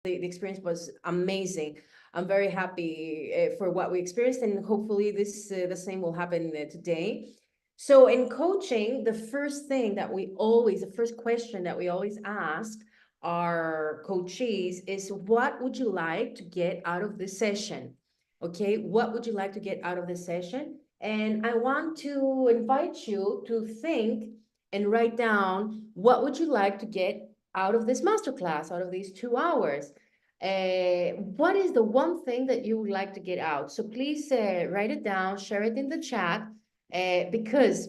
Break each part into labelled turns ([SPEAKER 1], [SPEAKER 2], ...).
[SPEAKER 1] the experience was amazing. I'm very happy for what we experienced, and hopefully this the same will happen today. So in coaching, the first question that we always ask our coachees is, what would you like to get out of this session? Okay, what would you like to get out of this session? And I want to invite you to think and write down, what would you like to get out of this masterclass, out of these 2 hours? What is the one thing that you would like to get out? So please write it down, share it in the chat, because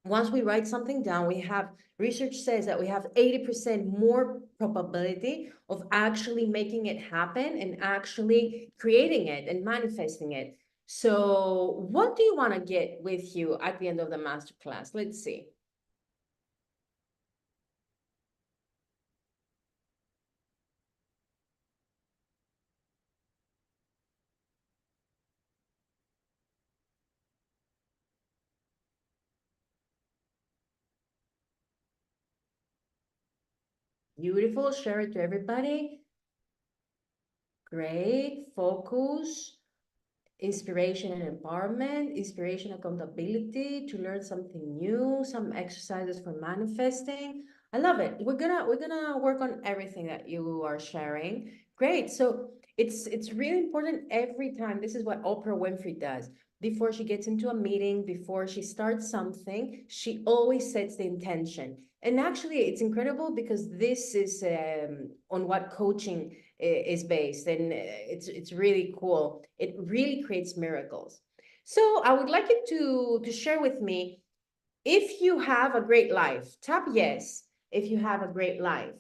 [SPEAKER 1] once we write something down, we have research says that we have 80% more probability of actually making it happen and actually creating it and manifesting it. So what do you want to get with you at the end of the masterclass? Let's see. Beautiful. Share it to everybody. Great. Focus. Inspiration and empowerment. Inspiration, accountability, to learn something new, some exercises for manifesting. I love it. We're gonna work on everything that you are sharing. Great. So it's really important every time. This is what Oprah Winfrey does. Before she gets into a meeting, before she starts something, she always sets the intention. And actually, it's incredible because this is on what coaching is based, and it's really cool. It really creates miracles. So I would like you to share with me, if you have a great life. Tap yes if you have a great life.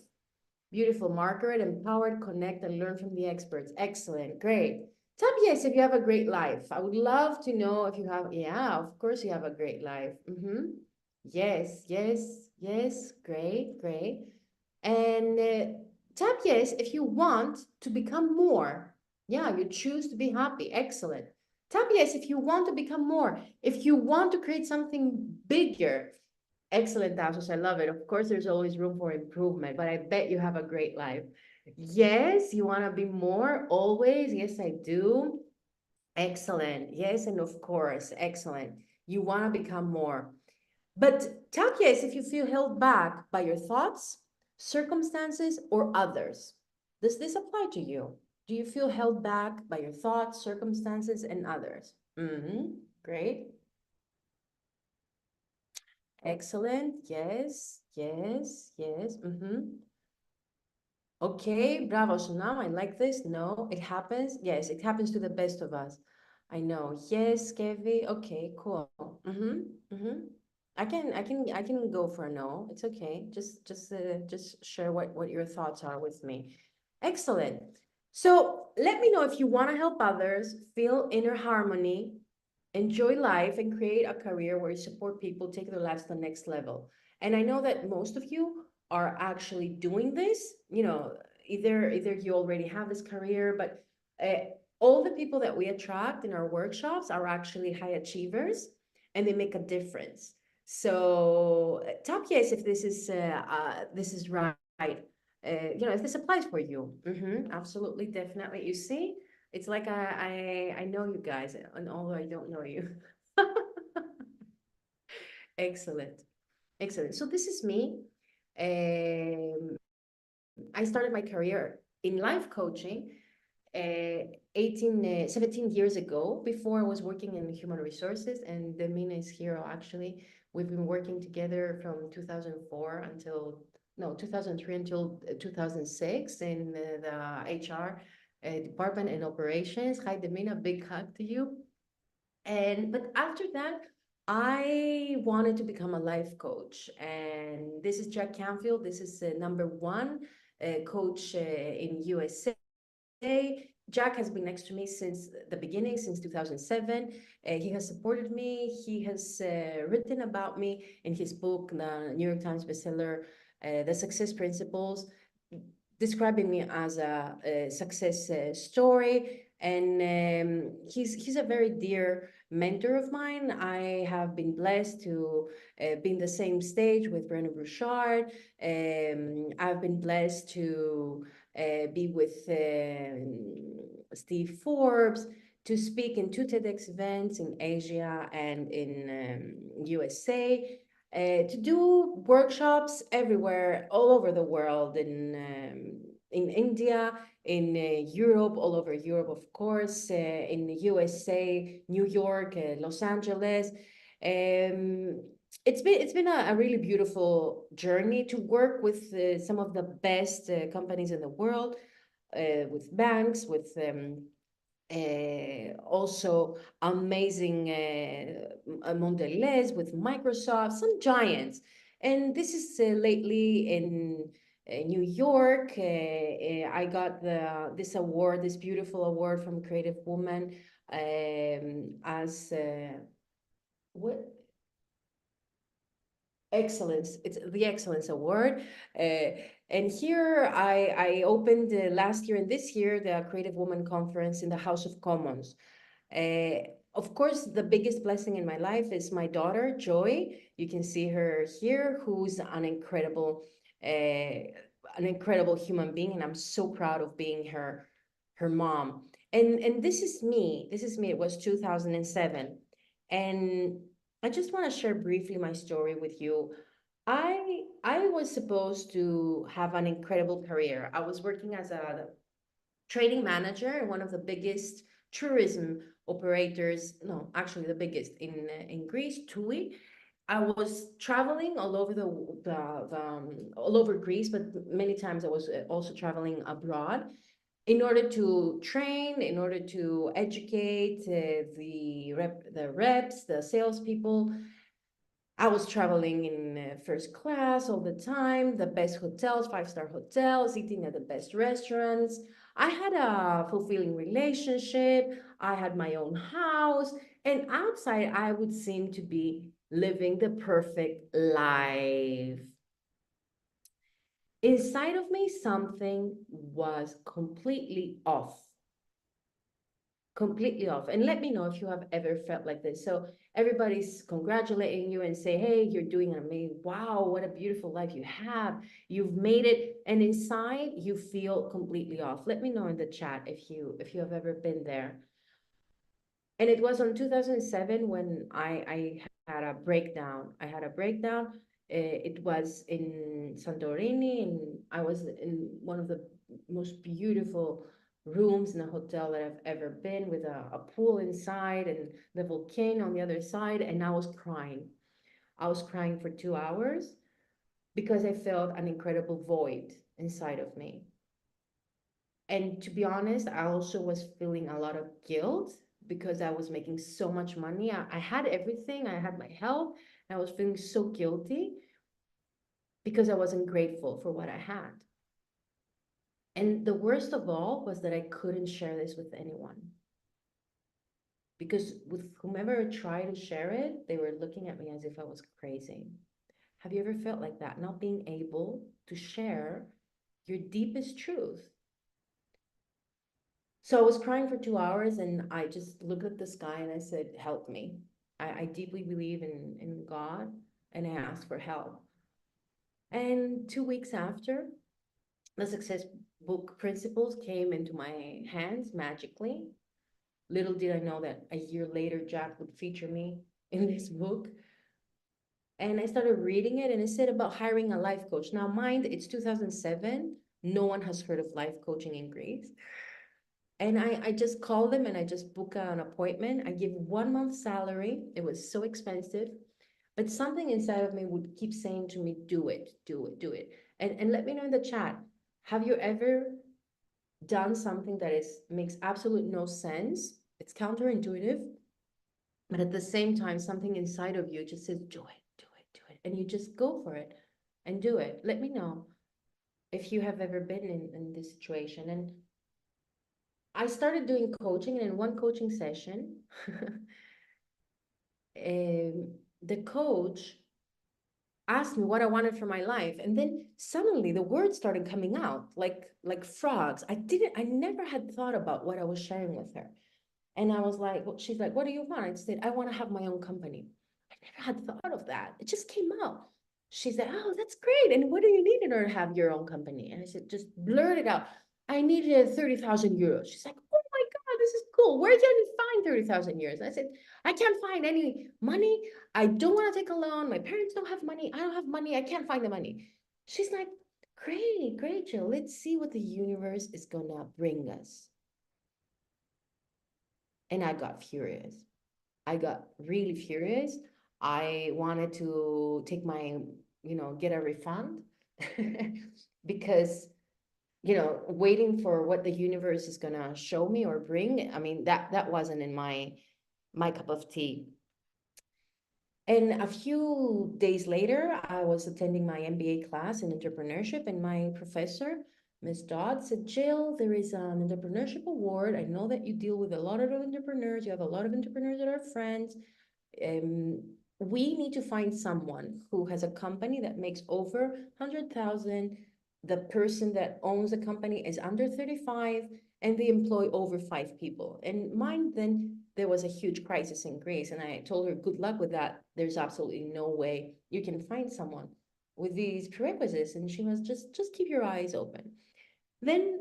[SPEAKER 1] Beautiful. Margaret, empowered, connect, and learn from the experts. Excellent. Great. Tap yes if you have a great life. I would love to know if you have. Yeah, of course you have a great life. Yes, yes, yes. Great, great. And tap yes if you want to become more. Yeah, you choose to be happy. Excellent. Tap yes if you want to become more. If you want to create something bigger. Excellent, Tassos. I love it. Of course, there's always room for improvement, but I bet you have a great life. Yes, you want to be more always. Yes, I do. Excellent. Yes, and of course, excellent. You want to become more. But tell yes if you feel held back by your thoughts, circumstances, or others. Does this apply to you? Do you feel held back by your thoughts, circumstances, and others? Great. Excellent. Yes, yes, yes. Okay, bravo. So now I like this. No, it happens. Yes, it happens to the best of us. I know. Yes, Kevi. Okay, cool. I can go for a no. It's okay. Just share what your thoughts are with me. Excellent. So let me know if you want to help others feel inner harmony, enjoy life, and create a career where you support people take their lives to the next level. And I know that most of you are actually doing this. Either you already have this career, but all the people that we attract in our workshops are actually high achievers, and they make a difference. So tap yes if this is right. If this applies for you. Absolutely, definitely. You see, it's like I know you guys, and although I don't know you. Excellent, excellent. So this is me. Um, I started my career in life coaching 17 years ago. Before I was working in human resources, and Demina is here actually. We've been working together from 2004 until, no, 2003 until 2006 in the HR department and operations. Hi, Demina, big hug to you. But after that, I wanted to become a life coach, and this is Jack Canfield. This is number one coach in USA. Jack has been next to me since the beginning, since 2007. He has supported me. He has written about me in his book, the New York Times bestseller, The Success Principles, describing me as a success story. And he's a very dear mentor of mine. I have been blessed to be in the same stage with Brené Brochard. I've been blessed to be with Steve Forbes, to speak in two TEDx events in Asia and in USA, to do workshops everywhere, all over the world, in India, in Europe, all over Europe, of course, in the USA, New York, Los Angeles. It's been a really beautiful journey to work with some of the best companies in the world, with banks, with also amazing Mondelez, with Microsoft, some giants. And this is lately in New York. I got this award, this beautiful award from Creative Woman, as what excellence. It's the Excellence Award. And here I opened last year and this year the Creative Woman Conference in the House of Commons. Of course, the biggest blessing in my life is my daughter, Joy. You can see her here, who's an incredible human being, and I'm so proud of being her mom. And this is me. This is me. It was 2007, and I just want to share briefly my story with you. I was supposed to have an incredible career. I was working as a trading manager in one of the biggest tourism operators, no, actually the biggest in Greece, TUI. I was traveling all over all over Greece, but many times I was also traveling abroad in order to train, in order to educate the reps, the salespeople. I was traveling in first class all the time, the best hotels, five-star hotels, eating at the best restaurants. I had a fulfilling relationship. I had my own house. And outside, I would seem to be living the perfect life. Inside of me, something was completely off. And let me know if you have ever felt like this. So everybody's congratulating you and say, hey, you're doing an amazing, wow, what a beautiful life you have. You've made it. And inside you feel completely off. Let me know in the chat if you have ever been there. And it was on 2007 when I had a breakdown. I had a breakdown. It was in Santorini, and I was in one of the most beautiful rooms in a hotel that I've ever been, with a pool inside and the volcano on the other side. And I was crying. I was crying for 2 hours because I felt an incredible void inside of me. And to be honest, I also was feeling a lot of guilt because I was making so much money. I had everything, I had my health, and I was feeling so guilty because I wasn't grateful for what I had. And the worst of all was that I couldn't share this with anyone. Because with whomever I tried to share it, they were looking at me as if I was crazy. Have you ever felt like that? Not being able to share your deepest truth. So I was crying for 2 hours, and I just looked at the sky and I said, help me. I deeply believe in God, and I asked for help. And 2 weeks after, the Success Book Principles came into my hands magically. Little did I know that a year later, Jack would feature me in this book. And I started reading it, and it said about hiring a life coach. Now, mind, it's 2007. No one has heard of life coaching in Greece. And I just call them and I just book an appointment. I give 1 month salary. It was so expensive, but something inside of me would keep saying to me, do it, do it, do it. And let me know in the chat, have you ever done something that makes absolute no sense? It's counterintuitive, but at the same time, something inside of you just says, do it, do it, do it. And you just go for it and do it. Let me know if you have ever been in this situation. And I started doing coaching, and in one coaching session, the coach asked me what I wanted for my life, and then suddenly the words started coming out like frogs. I never had thought about what I was sharing with her, and I was like, well, she's like, "What do you want?" I said, "I want to have my own company." I never had thought of that. It just came out. She said, "Oh, that's great. And what do you need in order to have your own company?" And I said, "Just blurt it out." I needed 30,000 euros. She's like, oh my God, this is cool. Where can you find 30,000 euros? I said, I can't find any money. I don't want to take a loan. My parents don't have money. I don't have money. I can't find the money. She's like, great, great, Jill. Let's see what the universe is going to bring us. And I got furious. I got really furious. I wanted to take my, get a refund because waiting for what the universe is gonna show me or bring. I mean, that wasn't in my cup of tea. And a few days later, I was attending my MBA class in entrepreneurship, and my professor, Miss Dodd, said, Jill, there is an entrepreneurship award. I know that you deal with a lot of entrepreneurs. You have a lot of entrepreneurs that are friends. Um, we need to find someone who has a company that makes over 100,000. The person that owns the company is under 35, and they employ over 5 people. And mine, then there was a huge crisis in Greece, and I told her, good luck with that. There's absolutely no way you can find someone with these prerequisites. And she was just keep your eyes open. Then,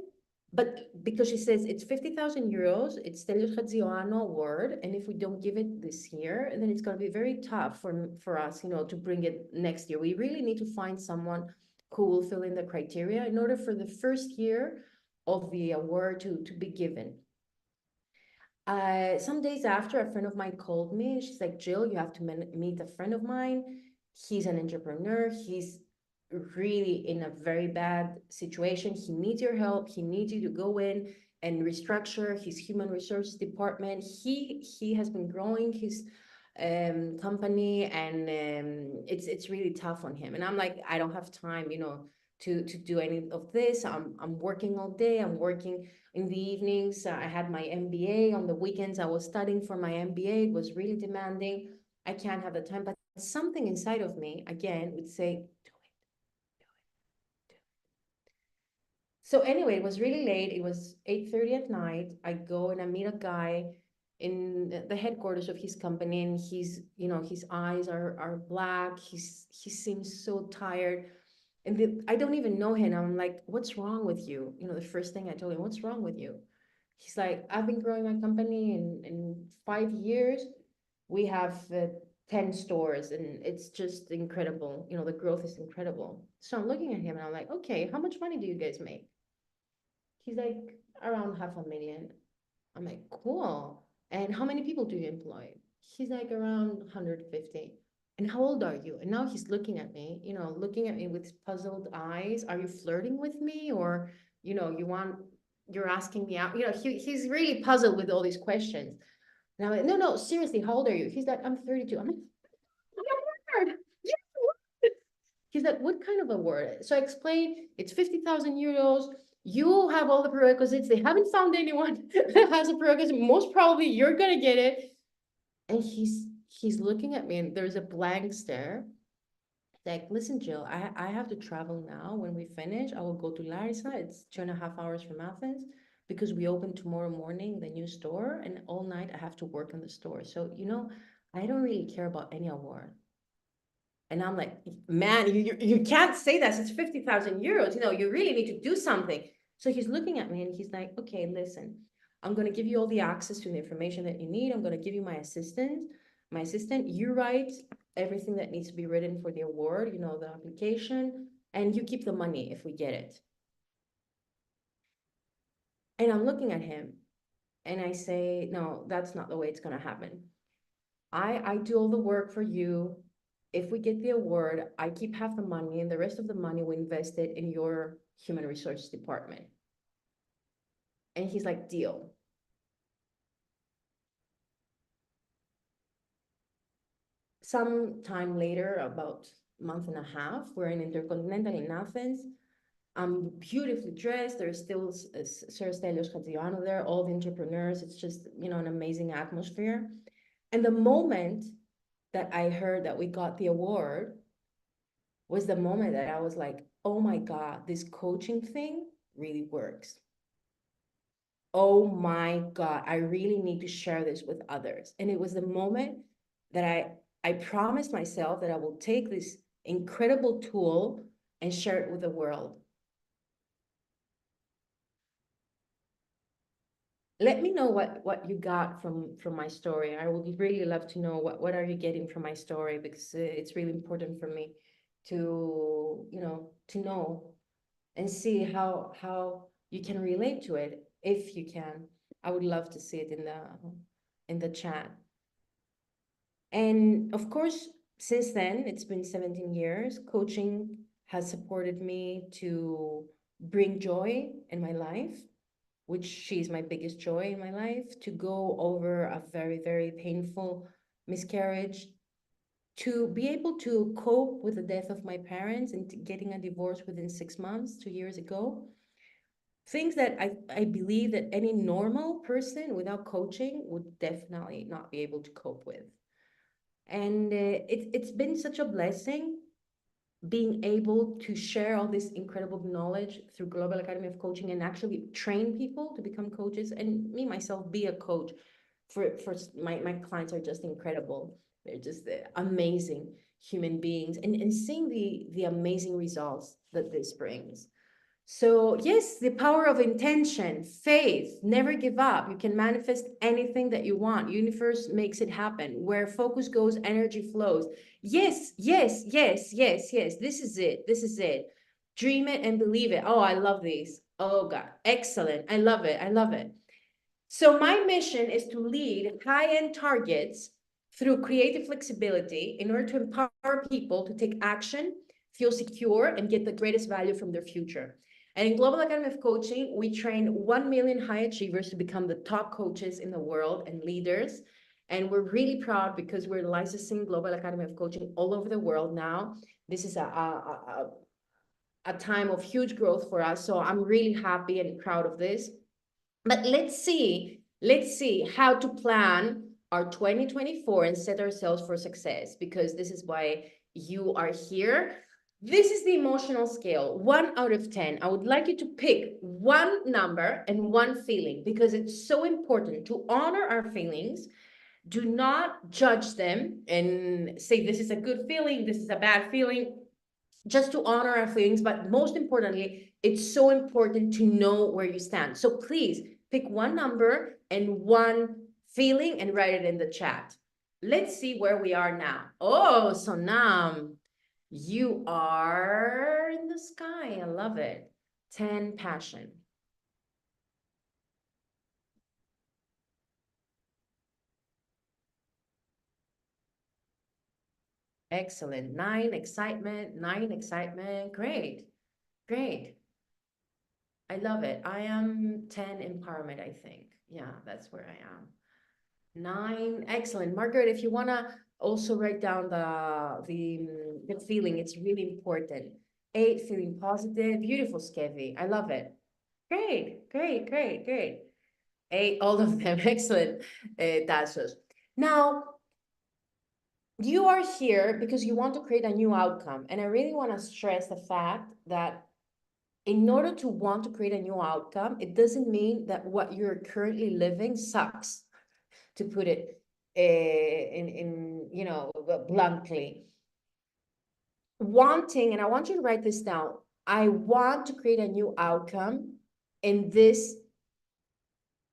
[SPEAKER 1] but because she says it's 50,000 euros, it's Stelios Hadjiano award, and if we don't give it this year, then it's going to be very tough for us, to bring it next year. We really need to find someone who will fill in the criteria in order for the first year of the award to be given. Some days after, a friend of mine called me. She's like, Jill, you have to meet a friend of mine. He's an entrepreneur. He's really in a very bad situation. He needs your help. He needs you to go in and restructure his human resources department. He has been growing his company, and it's really tough on him. And I'm like, I don't have time, to do any of this. I'm working all day. I'm working in the evenings. I had my MBA. On the weekends, I was studying for my MBA. It was really demanding. I can't have the time, but something inside of me, again, would say, do it. So anyway, it was really late. It was 8:30 at night. I go and I meet a guy in the headquarters of his company, and his eyes are black. He seems so tired. And I don't even know him. I'm like, what's wrong with you? The first thing I told him, what's wrong with you? He's like, I've been growing my company in 5 years. We have 10 stores, and it's just incredible. The growth is incredible. So I'm looking at him and I'm like, okay, how much money do you guys make? He's like, around 500,000. I'm like, cool. And how many people do you employ? He's like, around 150. And how old are you? And now he's looking at me with puzzled eyes. Are you flirting with me? Or, you're asking me out? He's really puzzled with all these questions. And I'm like, no, no, seriously, how old are you? He's like, I'm 32. I'm like, award. Yes, award. He's like, what kind of award? So I explained, it's 50,000 euros. You have all the prerequisites. They haven't found anyone that has a prerequisite. Most probably you're gonna get it. And he's looking at me, and there's a blank stare. Like, listen, Jill, I have to travel now. When we finish, I will go to Larissa. It's 2.5 hours from Athens, because we open tomorrow morning the new store, and all night I have to work on the store. So, I don't really care about any award. And I'm like, man, you can't say that. It's 50,000 euros. You really need to do something. So he's looking at me and he's like, okay, listen, I'm going to give you all the access to the information that you need. I'm going to give you my assistant. My assistant, you write everything that needs to be written for the award, the application, and you keep the money if we get it. And I'm looking at him and I say, no, that's not the way it's going to happen. I do all the work for you. If we get the award, I keep half the money, and the rest of the money we invest it in your human resources department. And he's like, deal. Some time later, about a month and a half, we're in Intercontinental in Athens. I'm beautifully dressed. There's still Sir Stelios Hadjiano there, all the entrepreneurs. It's just, an amazing atmosphere. And the moment that I heard that we got the award was the moment that I was like, oh my God, this coaching thing really works. Oh my God, I really need to share this with others. And it was the moment that I promised myself that I will take this incredible tool and share it with the world. let me know what you got from my story. I would really love to know what are you getting from my story, because it's really important for me to, to know and see how you can relate to it, if you can. I would love to see it in the chat. And of course, since then, it's been 17 years. Coaching has supported me to bring joy in my life, which she's my biggest joy in my life, to go over a very, very painful miscarriage, to be able to cope with the death of my parents and getting a divorce within 6 months, 2 years ago. Things that I believe that any normal person without coaching would definitely not be able to cope with. And it's been such a blessing being able to share all this incredible knowledge through Global Academy of Coaching, and actually train people to become coaches, and me myself be a coach for my clients are just incredible. They're just amazing human beings, and seeing the amazing results that this brings. So, yes, the power of intention, faith, never give up. You can manifest anything that you want. Universe makes it happen. Where focus goes, energy flows. Yes, yes, yes, yes, yes. This is it. This is it. Dream it and believe it. Oh, I love these. Oh, God. Excellent. I love it. I love it. So, my mission is to lead high end targets through creative flexibility in order to empower people to take action, feel secure, and get the greatest value from their future. And in Global Academy of Coaching, we train 1 million high achievers to become the top coaches in the world and leaders. And we're really proud because we're licensing Global Academy of Coaching all over the world now. This is a time of huge growth for us. So I'm really happy and proud of this. But let's see how to plan our 2024 and set ourselves for success, because this is why you are here. This is the emotional scale, 1 out of 10. I would like you to pick one number and one feeling, because it's so important to honor our feelings. Do not judge them and say this is a good feeling, this is a bad feeling, just to honor our feelings. But most importantly, it's so important to know where you stand. So please pick one number and one feeling and write it in the chat. Let's see where we are now. Oh, Sonam, you are in the sky. I love it. 10, passion. Excellent. 9, excitement. 9, excitement. Great. Great. I love it. I am 10, empowerment, I think. Yeah, that's where I am. 9, excellent. Margaret, if you wanna also write down the feeling, it's really important. 8, feeling positive. Beautiful, Skevi. I love it. Great, great, great, great. 8, all of them. Excellent, Tassos. Now, you are here because you want to create a new outcome. And I really want to stress the fact that in order to want to create a new outcome, it doesn't mean that what you're currently living sucks, to put it bluntly. Wanting, and I want you to write this down, I want to create a new outcome, and this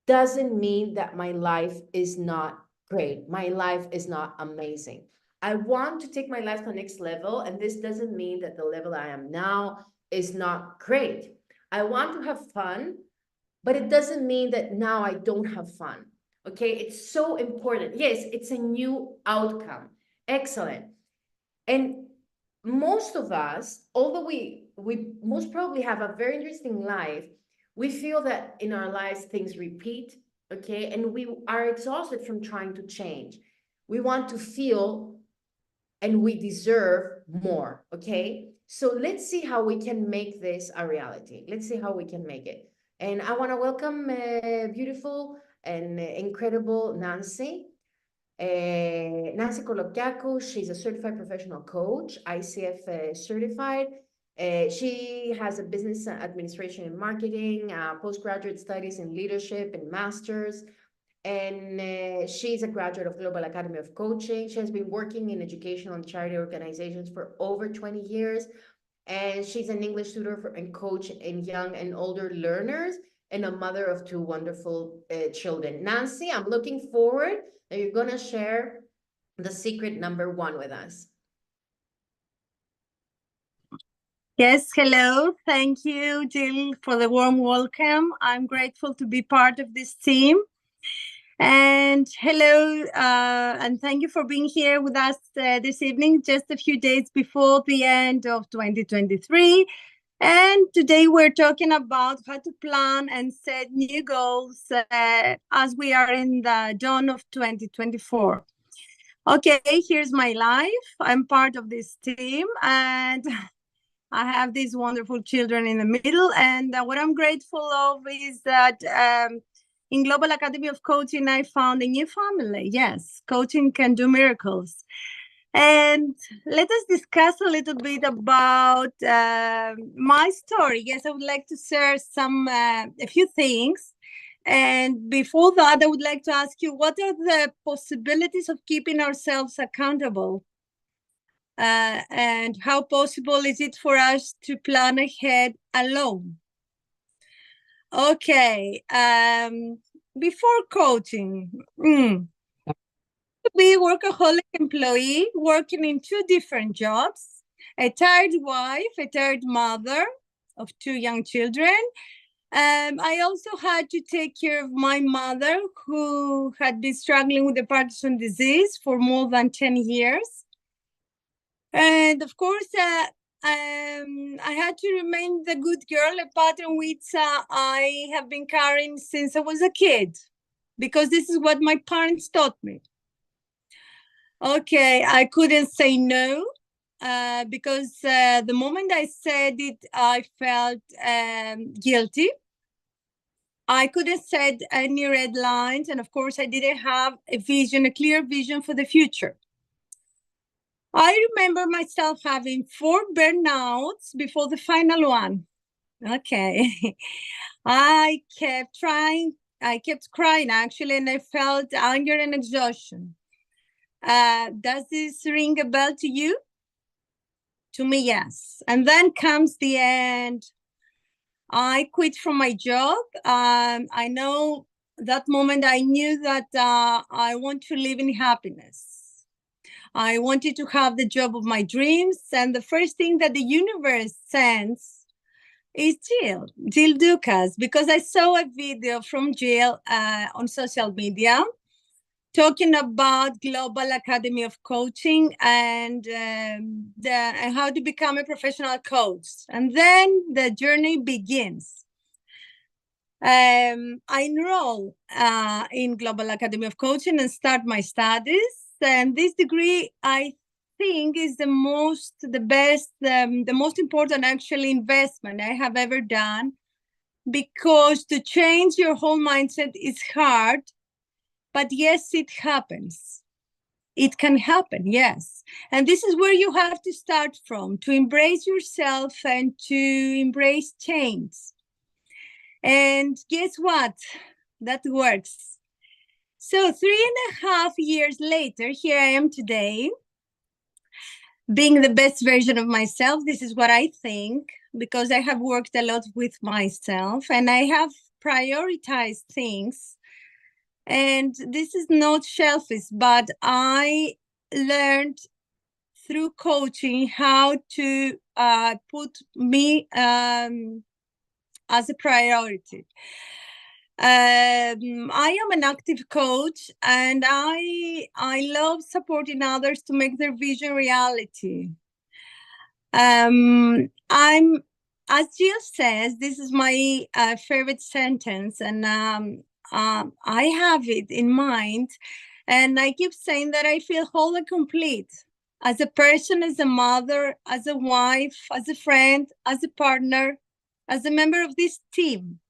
[SPEAKER 1] doesn't mean that my life is not great. My life is not amazing. I want to take my life to the next level, and this doesn't mean that the level I am now is not great. I want to have fun, but it doesn't mean that now I don't have fun. Okay, it's so important. Yes, it's a new outcome. Excellent. And most of us, although we most probably have a very interesting life, we feel that in our lives things repeat, okay? And we are exhausted from trying to change. We want to feel and we deserve more, okay? So let's see how we can make this a reality. Let's see how we can make it. And I want to welcome beautiful and incredible Nancy. Nancy Kolokiakou, she's a certified professional coach, ICF certified. She has a business administration and marketing, postgraduate studies in leadership and masters. And she's a graduate of Global Academy of Coaching. She has been working in educational and charity organizations for over 20 years. And she's an English tutor and coach in young and older learners. and a mother of two wonderful children. Nancy, I'm looking forward that you're going to share the secret number 1 with us.
[SPEAKER 2] Yes, hello. Thank you, Jill, for the warm welcome. I'm grateful to be part of this team. And hello, and thank you for being here with us this evening, just a few days before the end of 2023. And today we're talking about how to plan and set new goals as we are in the dawn of 2024. Okay, here's my life. I'm part of this team, and I have these wonderful children in the middle. And what I'm grateful of is that in Global Academy of Coaching, I found a new family. Yes, coaching can do miracles. And let us discuss a little bit about my story. Yes, I would like to share a few things. And before that, I would like to ask you, what are the possibilities of keeping ourselves accountable? And how possible is it for us to plan ahead alone? Okay, before coaching, to be a workaholic employee working in 2 different jobs, a tired wife, a tired mother of 2 young children. I also had to take care of my mother, who had been struggling with the Parkinson's disease for more than 10 years. And of course, I had to remain the good girl, a pattern which I have been carrying since I was a kid, because this is what my parents taught me. Okay, I couldn't say no, because the moment I said it, I felt guilty. I couldn't set any red lines, and of course, I didn't have a clear vision for the future. I remember myself having 4 burnouts before the final one. Okay. I kept crying actually, and I felt anger and exhaustion. Does this ring a bell to you? To me, yes. And then comes the end. I quit from my job. I know that moment I knew that I want to live in happiness. I wanted to have the job of my dreams. And the first thing that the universe sends is Jill Dukas, because I saw a video from Jill on social media talking about Global Academy of Coaching and how to become a professional coach. And then the journey begins. I enroll in Global Academy of Coaching and start my studies. And this degree, I think, is the most important actually investment I have ever done, because to change your whole mindset is hard, but yes, it happens. It can happen, yes. And this is where you have to start from, to embrace yourself and to embrace change. And guess what? That works. So 3.5 years later, here I am today, being the best version of myself. This is what I think, because I have worked a lot with myself and I have prioritized things. And this is not selfish, but I learned through coaching how to put me as a priority. I am an active coach, and I love supporting others to make their vision reality. I'm, as Jill says, this is my favorite sentence, and I have it in mind, and I keep saying that I feel whole and complete as a person, as a mother, as a wife, as a friend, as a partner, as a member of this team.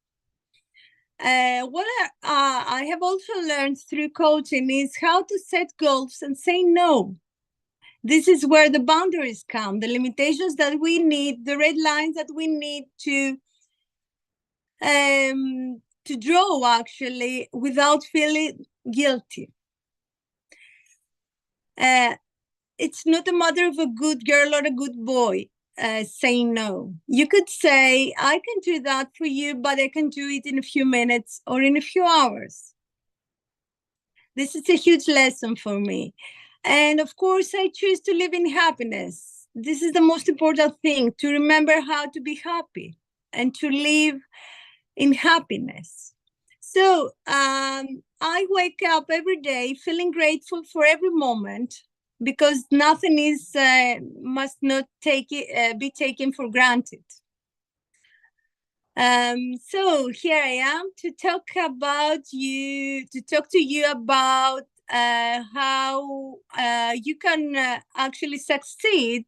[SPEAKER 2] What I have also learned through coaching is how to set goals and say no. This is where the boundaries come, the limitations that we need, the red lines that we need to draw, actually, without feeling guilty. It's not a matter of a good girl or a good boy. saying no. You could say, I can do that for you, but I can do it in a few minutes or in a few hours. This is a huge lesson for me. And of course, I choose to live in happiness. This is the most important thing, to remember how to be happy and to live in happiness. So I wake up every day feeling grateful for every moment, because nothing is must not be taken for granted. So here I am to talk to you about how you can actually succeed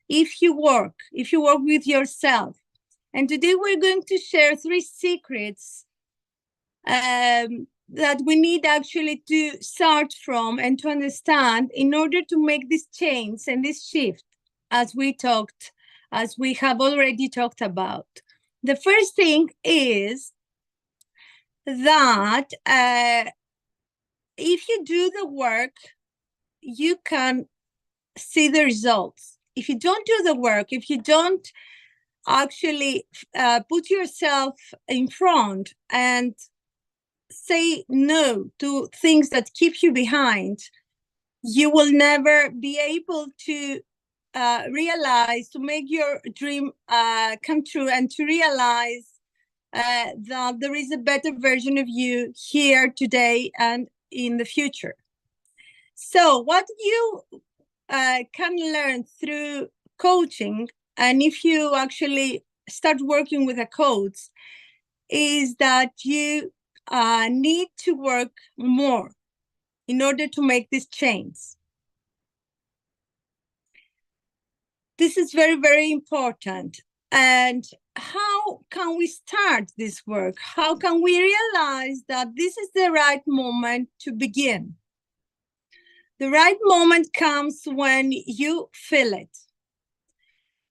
[SPEAKER 2] if you work with yourself. And today we're going to share 3 secrets that we need actually to start from and to understand in order to make this change and this shift, as we have already talked about. The first thing is that if you do the work, you can see the results. If you don't do the work, if you don't actually put yourself in front and say no to things that keep you behind, you will never be able to realize, to make your dream come true, and to realize that there is a better version of you here today and in the future. So what you can learn through coaching, and if you actually start working with a coach, is that you need to work more in order to make this change. This is very, very important. And how can we start this work? How can we realize that this is the right moment to begin? The right moment comes when you feel it.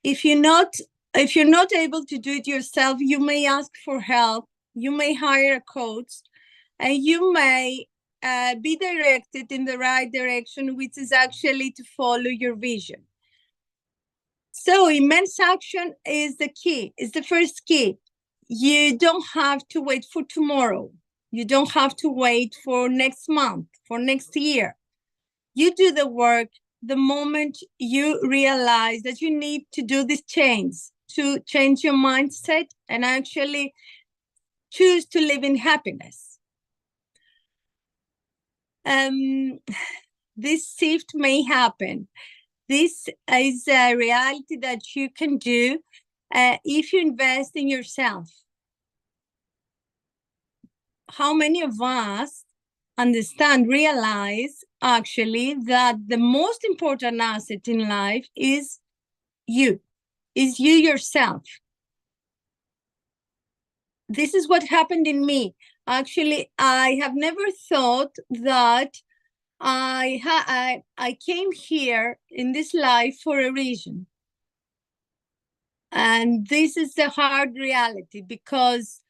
[SPEAKER 2] If you're not able to do it yourself, you may ask for help, you may hire a coach, and you may be directed in the right direction, which is actually to follow your vision. So immense action is the key, is the first key. You don't have to wait for tomorrow. You don't have to wait for next month, for next year. You do the work the moment you realize that you need to do this change, to change your mindset and actually choose to live in happiness. This shift may happen. This is a reality that you can do if you invest in yourself. How many of us realize actually that the most important asset in life is you yourself? This is what happened in me. Actually, I have never thought that I came here in this life for a reason. And this is the hard reality, because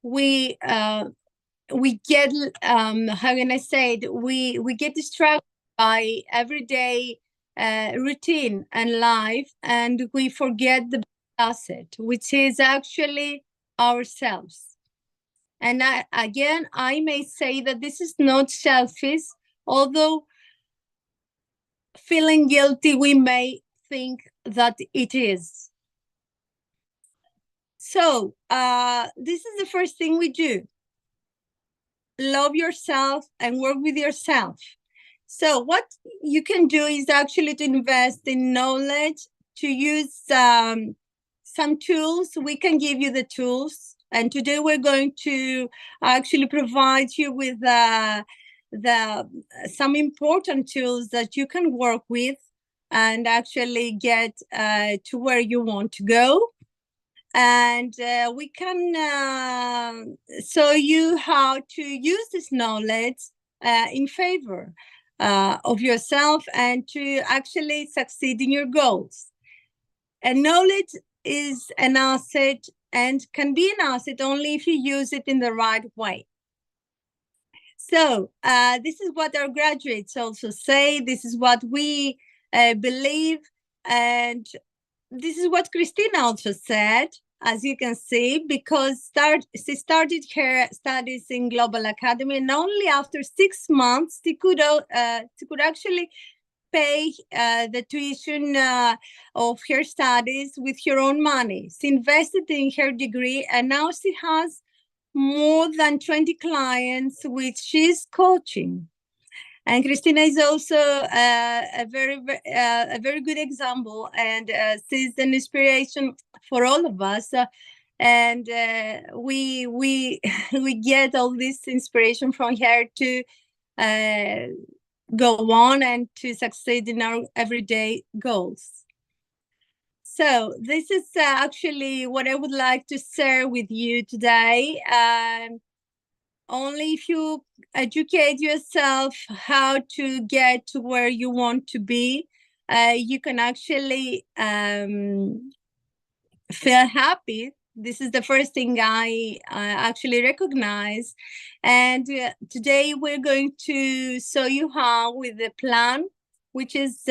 [SPEAKER 2] we get, how can I say it? We get distracted by everyday routine and life, and we forget the asset, which is actually ourselves. And I may say that this is not selfish, although feeling guilty, we may think that it is. So this is the first thing we do. Love yourself and work with yourself. So what you can do is actually to invest in knowledge, to use some tools. We can give you the tools. And today we're going to actually provide you with some important tools that you can work with and actually get to where you want to go. And we can show you how to use this knowledge in favor of yourself and to actually succeed in your goals. And knowledge is an asset and can be an asset only if you use it in the right way. So this is what our graduates also say. This is what we believe. And this is what Christina also said, as you can see, because she started her studies in Global Academy, and only after 6 months she could actually pay the tuition of her studies with her own money. She invested in her degree, and now she has more than 20 clients which she's coaching. And Christina is also a very good example, and she's an inspiration for all of us. And we we get all this inspiration from her to go on and to succeed in our everyday goals. So this is actually what I would like to share with you today. Only if you educate yourself how to get to where you want to be, you can actually feel happy. This is the first thing I actually recognize. And today we're going to show you how with the plan, which is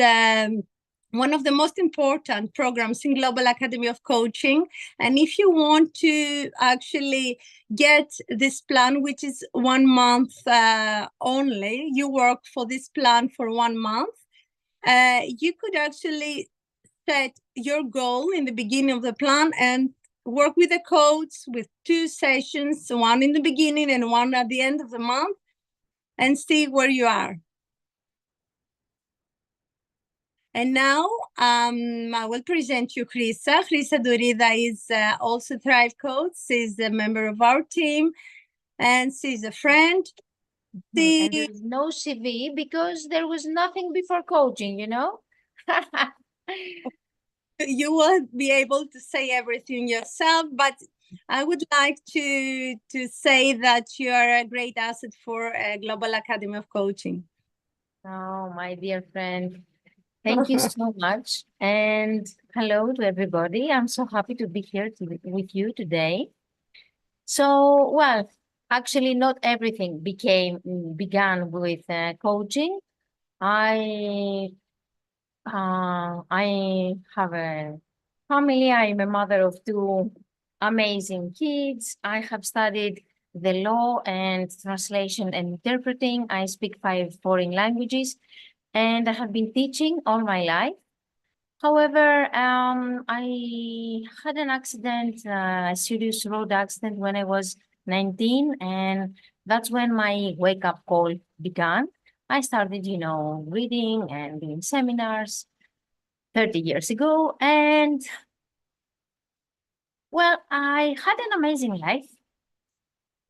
[SPEAKER 2] one of the most important programs in Global Academy of Coaching. And if you want to actually get this plan, which is 1 month only, you work for this plan for 1 month, you could actually set your goal in the beginning of the plan and work with the coach with 2 sessions, one in the beginning and one at the end of the month, and see where you are. And now I will present you Chrissa. Chrissa Dorida is also Thrive Coach. She's a member of our team, and she's a friend.
[SPEAKER 3] And there's no CV because there was nothing before coaching, you know?
[SPEAKER 2] You won't be able to say everything yourself, but I would like to say that you are a great asset for Global Academy of Coaching.
[SPEAKER 3] Oh, my dear friend, thank you so much. And hello to everybody. I'm so happy to be here with you today. So, well, actually, not everything began with coaching. I have a family. I'm a mother of 2 amazing kids. I have studied the law and translation and interpreting. I speak 5 foreign languages, and I have been teaching all my life. However, I had an accident, a serious road accident when I was 19, and that's when my wake-up call began. I started, reading and doing seminars 30 years ago, and well, I had an amazing life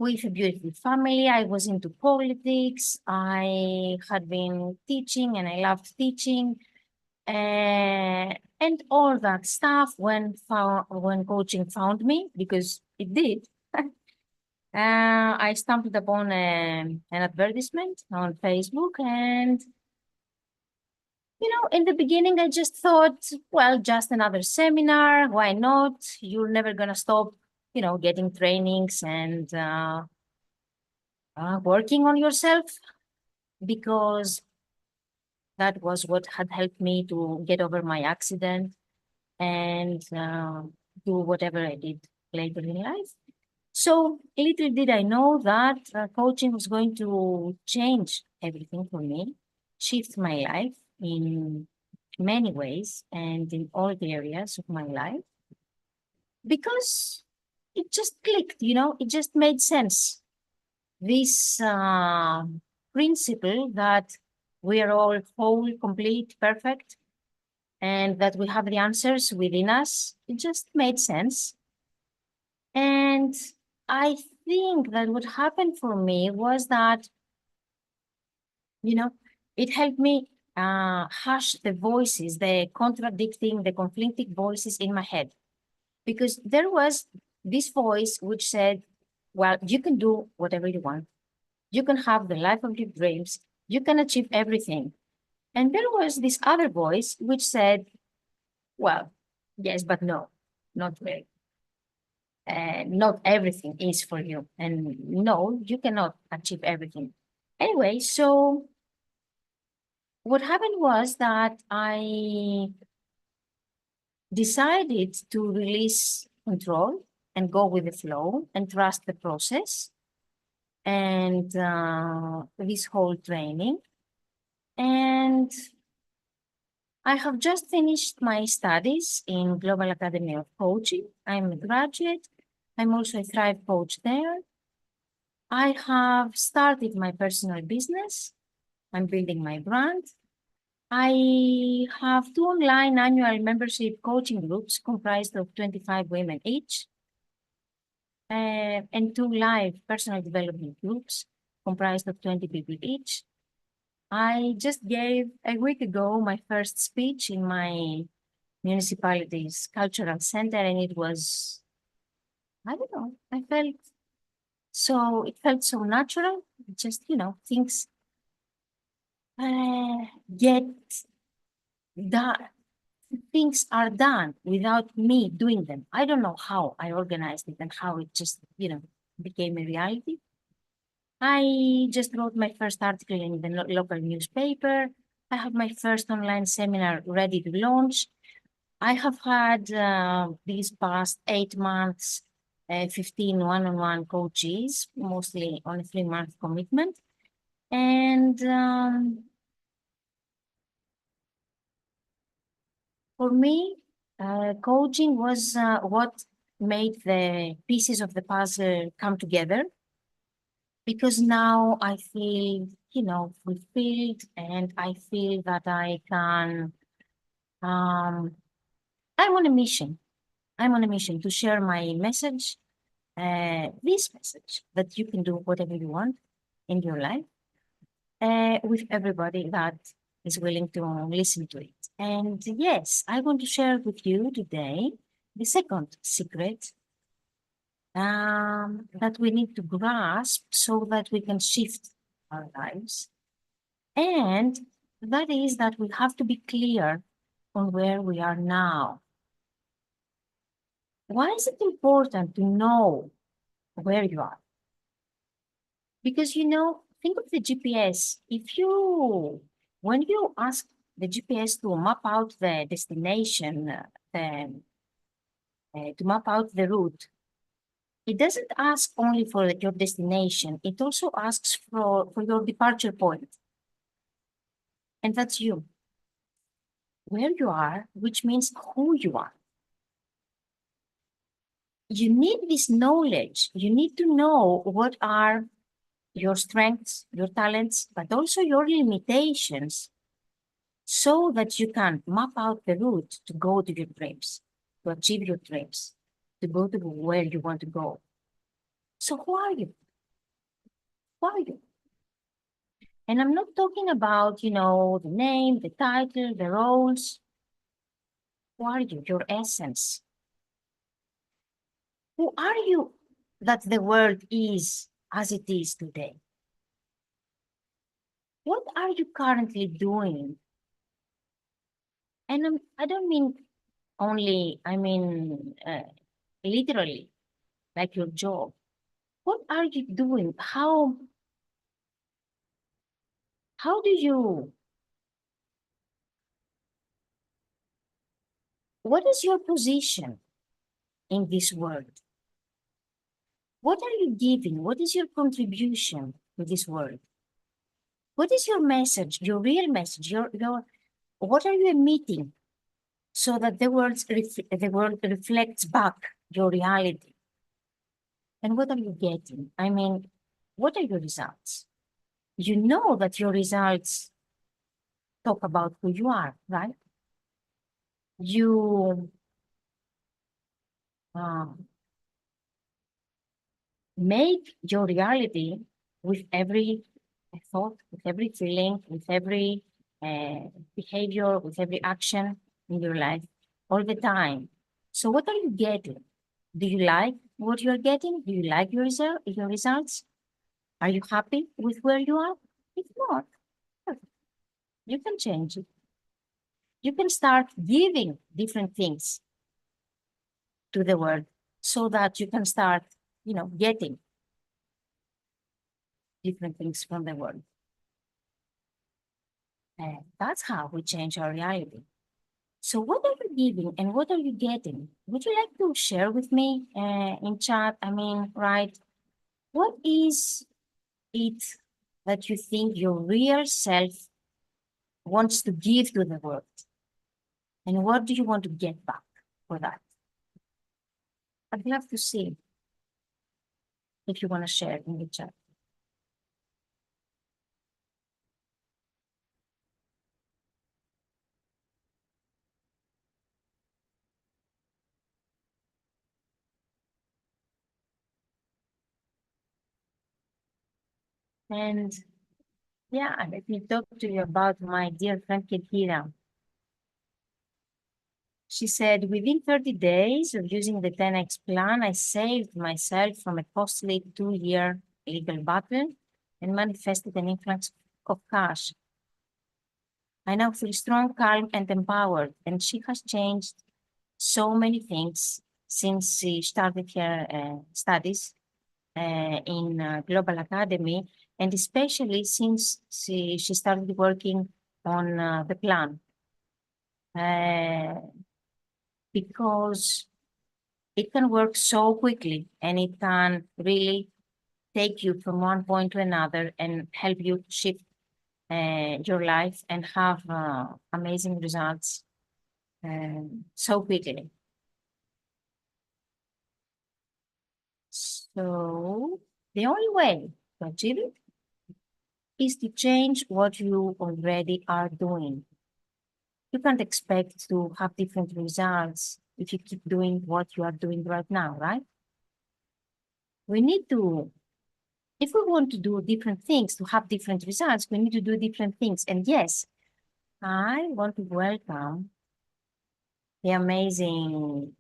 [SPEAKER 3] with a beautiful family. I was into politics. I had been teaching, and I loved teaching. And all that stuff when coaching found me, because it did. I stumbled upon an advertisement on Facebook, and in the beginning I just thought, well, just another seminar, why not? You're never gonna stop, getting trainings and working on yourself, because that was what had helped me to get over my accident and do whatever I did later in life. So little did I know that coaching was going to change everything for me, shift my life in many ways and in all the areas of my life, because it just clicked, it just made sense. This principle that we are all whole, complete, perfect, and that we have the answers within us, it just made sense. And I think that what happened for me was that, it helped me hush the voices, the contradicting, the conflicting voices in my head. Because there was this voice which said, well, you can do whatever you want. You can have the life of your dreams. You can achieve everything. And there was this other voice which said, well, yes, but no, not really. Not everything is for you. And no, you cannot achieve everything. Anyway, so what happened was that I decided to release control and go with the flow and trust the process and this whole training. And I have just finished my studies in Global Academy of Coaching. I'm a graduate. I'm also a Thrive coach there. I have started my personal business. I'm building my brand. I have 2 online annual membership coaching groups comprised of 25 women each, and 2 live personal development groups comprised of 20 people each. I just gave a week ago my first speech in my municipality's cultural center, and it was, I don't know, it felt so natural. Just, things get done. Things are done without me doing them. I don't know how I organized it and how it just, became a reality. I just wrote my first article in the local newspaper. I have my first online seminar ready to launch. I have had these past 8 months, 15 one-on-one coaches, mostly on a 3-month commitment. And for me, coaching was what made the pieces of the puzzle come together, because now I feel, fulfilled, and I feel that I can, I'm on a mission. I'm on a mission to share my message, this message that you can do whatever you want in your life, with everybody that is willing to listen to it. And yes, I want to share with you today the second secret that we need to grasp so that we can shift our lives. And that is that we have to be clear on where we are now. Why is it important to know where you are? Because, think of the GPS. When you ask the GPS to map out the destination, to map out the route, it doesn't ask only for your destination, it also asks for your departure point. And that's you. Where you are, which means who you are. You need this knowledge. You need to know what are your strengths, your talents, but also your limitations, so that you can map out the route to go to your dreams, to achieve your dreams, to go to where you want to go. So who are you? Who are you? And I'm not talking about, the name, the title, the roles. Who are you? Your essence. Who are you that the world is as it is today? What are you currently doing? And I don't mean only, literally, like your job. What are you doing? How do you, what is your position in this world? What are you giving? What is your contribution to this world? What is your message, your real message, what are you emitting so that the world reflects back your reality? And what are you getting? What are your results? You know that your results talk about who you are, right? You make your reality with every thought, with every feeling, with every behavior, with every action in your life all the time. So what are you getting? Do you like what you're getting? Do you like your results? Are you happy with where you are? If not, you can change it. You can start giving different things to the world so that you can start, getting different things from the world. And that's how we change our reality. So what are you giving and what are you getting? Would you like to share with me in chat? I mean, right? What is it that you think your real self wants to give to the world? And what do you want to get back for that? I'd love to see if you want to share in the chat. And yeah, let me talk to you about my dear friend Kedira. She said, within 30 days of using the 10X plan, I saved myself from a costly 2-year legal battle and manifested an influx of cash. I now feel strong, calm, and empowered, and she has changed so many things since she started her studies in Global Academy, and especially since she started working on the plan. Because it can work so quickly and it can really take you from one point to another and help you shift your life and have amazing results so quickly. So the only way to achieve it is to change what you already are doing. You can't expect to have different results if you keep doing what you are doing right now, right? We need to, if we want to do different things, to have different results, we need to do different things. And yes, I want to welcome the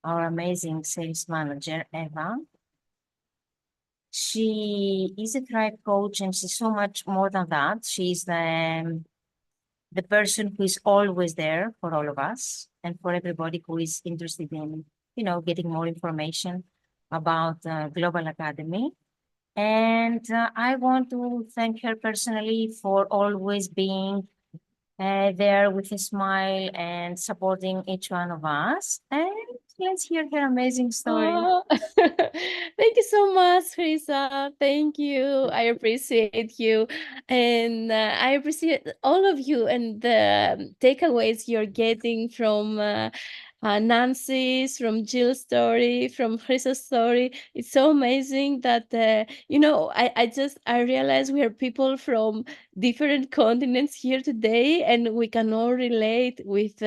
[SPEAKER 3] our amazing sales manager, Eva. She is a tribe coach and she's so much more than that. She's the person who is always there for all of us and for everybody who is interested in, getting more information about Global Academy. And I want to thank her personally for always being there with a smile and supporting each one of us. And let's hear her amazing story.
[SPEAKER 4] Oh, thank you so much, Risa. Thank you. I appreciate you. And I appreciate all of you and the takeaways you're getting from Nancy's, from Jill's story, from Chris's story. It's so amazing that, I realize we are people from different continents here today and we can all relate with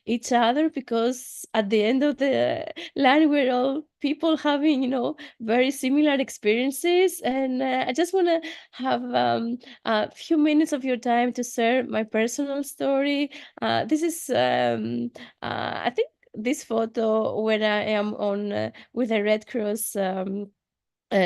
[SPEAKER 4] each other because at the end of the line, we're all people having, very similar experiences. And I just want to have a few minutes of your time to share my personal story. This is I think this photo where I am on with a Red Cross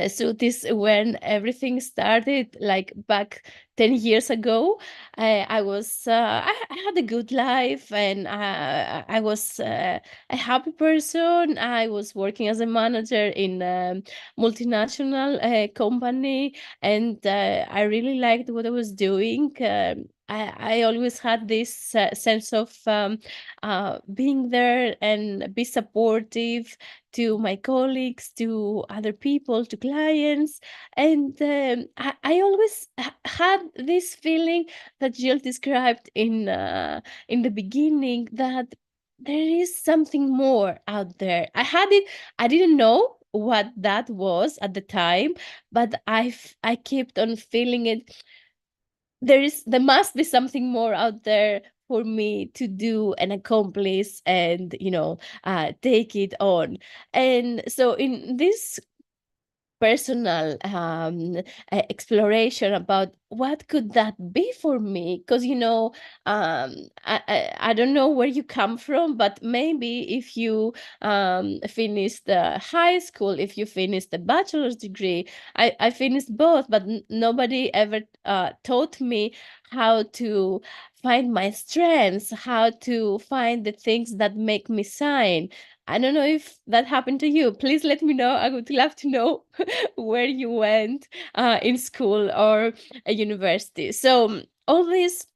[SPEAKER 4] so this when everything started, like back 10 years ago. I was I had a good life and I was a happy person. I was working as a manager in a multinational company, and I really liked what I was doing. I always had this sense of being there and be supportive to my colleagues, to other people, to clients. And I always had this feeling that Jill described in the beginning, that there is something more out there. I didn't know what that was at the time, but I kept on feeling it. There must be something more out there for me to do and accomplish and take it on. And so in this personal exploration about what could that be for me, because I don't know where you come from, but maybe if you finished high school, if you finished a bachelor's degree, I finished both, but nobody ever taught me how to find my strengths, how to find the things that make me shine. I don't know if that happened to you. Please let me know. I would love to know where you went in school or a university. So all these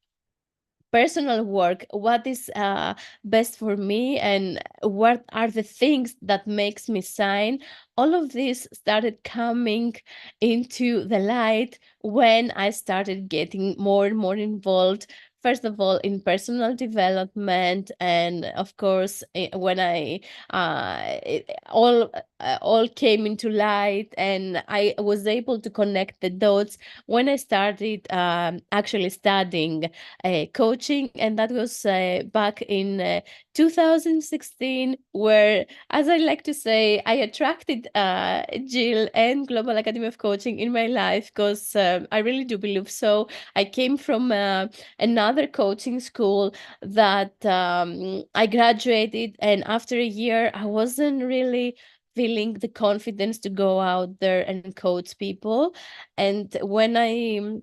[SPEAKER 4] personal work, what is best for me, and what are the things that makes me shine, all of this started coming into the light when I started getting more and more involved, first of all in personal development, and of course when it all came into light and I was able to connect the dots when I started actually studying coaching, and that was back in 2016, where, as I like to say, I attracted Jill and Global Academy of Coaching in my life, because I really do believe so. I came from another coaching school that I graduated, and after a year, I wasn't really feeling the confidence to go out there and coach people. And when I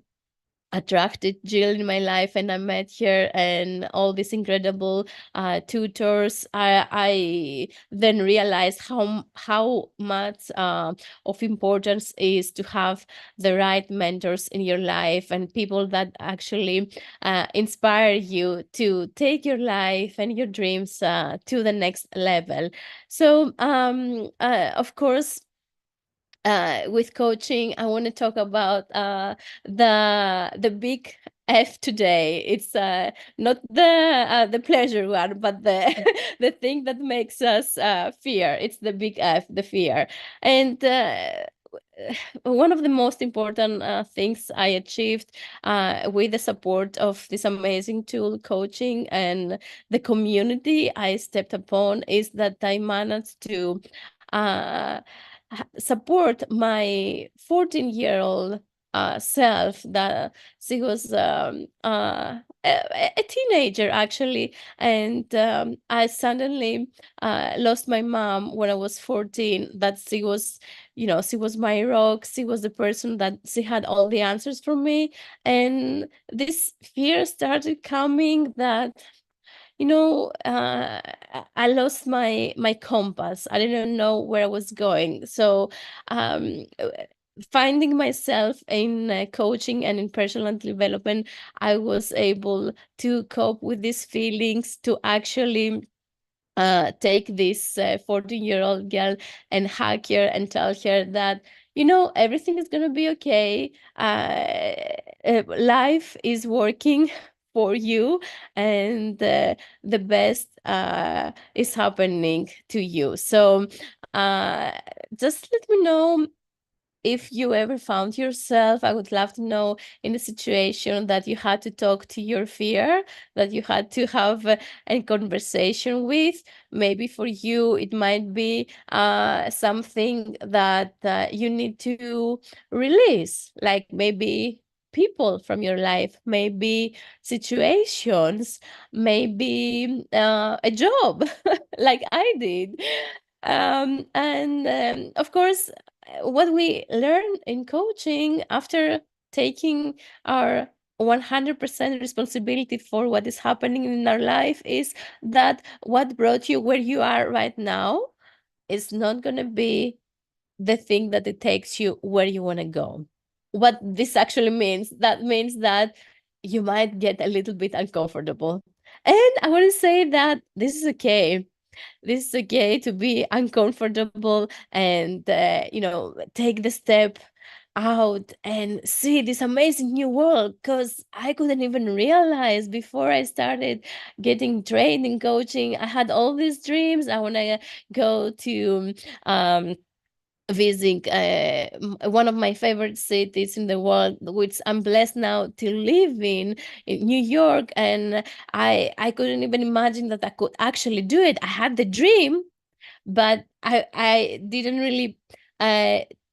[SPEAKER 4] attracted Jill in my life and I met her and all these incredible tutors, I then realized how much of importance is to have the right mentors in your life and people that actually inspire you to take your life and your dreams to the next level. So of course, with coaching, I want to talk about the big F today. It's not the pleasure one, but the the thing that makes us fear. It's the big F, the fear. And one of the most important things I achieved with the support of this amazing tool, coaching, and the community I stepped upon, is that I managed to uh, support my 14-year-old self, that she was a teenager actually, and I suddenly lost my mom when I was 14. That she was, she was my rock. She was the person that she had all the answers for me, and this fear started coming that I lost my compass. I didn't know where I was going. So finding myself in coaching and in personal development, I was able to cope with these feelings, to actually take this 14-year-old girl and hug her and tell her that everything is going to be okay. Life is working for you, and the best is happening to you. So just let me know if you ever found yourself, I would love to know, in a situation that you had to talk to your fear, that you had to have a conversation with. Maybe for you, it might be something that you need to release, like maybe people from your life, maybe situations, maybe a job, like I did. And of course, what we learn in coaching after taking our 100% responsibility for what is happening in our life is that what brought you where you are right now is not going to be the thing that it takes you where you want to go. What this actually means, that means that you might get a little bit uncomfortable. And I want to say that this is okay. This is okay to be uncomfortable and take the step out and see this amazing new world, because I couldn't even realize before I started getting trained in coaching. I had all these dreams. I want to go to visit one of my favorite cities in the world, which I'm blessed now to live in New York. And I couldn't even imagine that I could actually do it. I had the dream, but I didn't really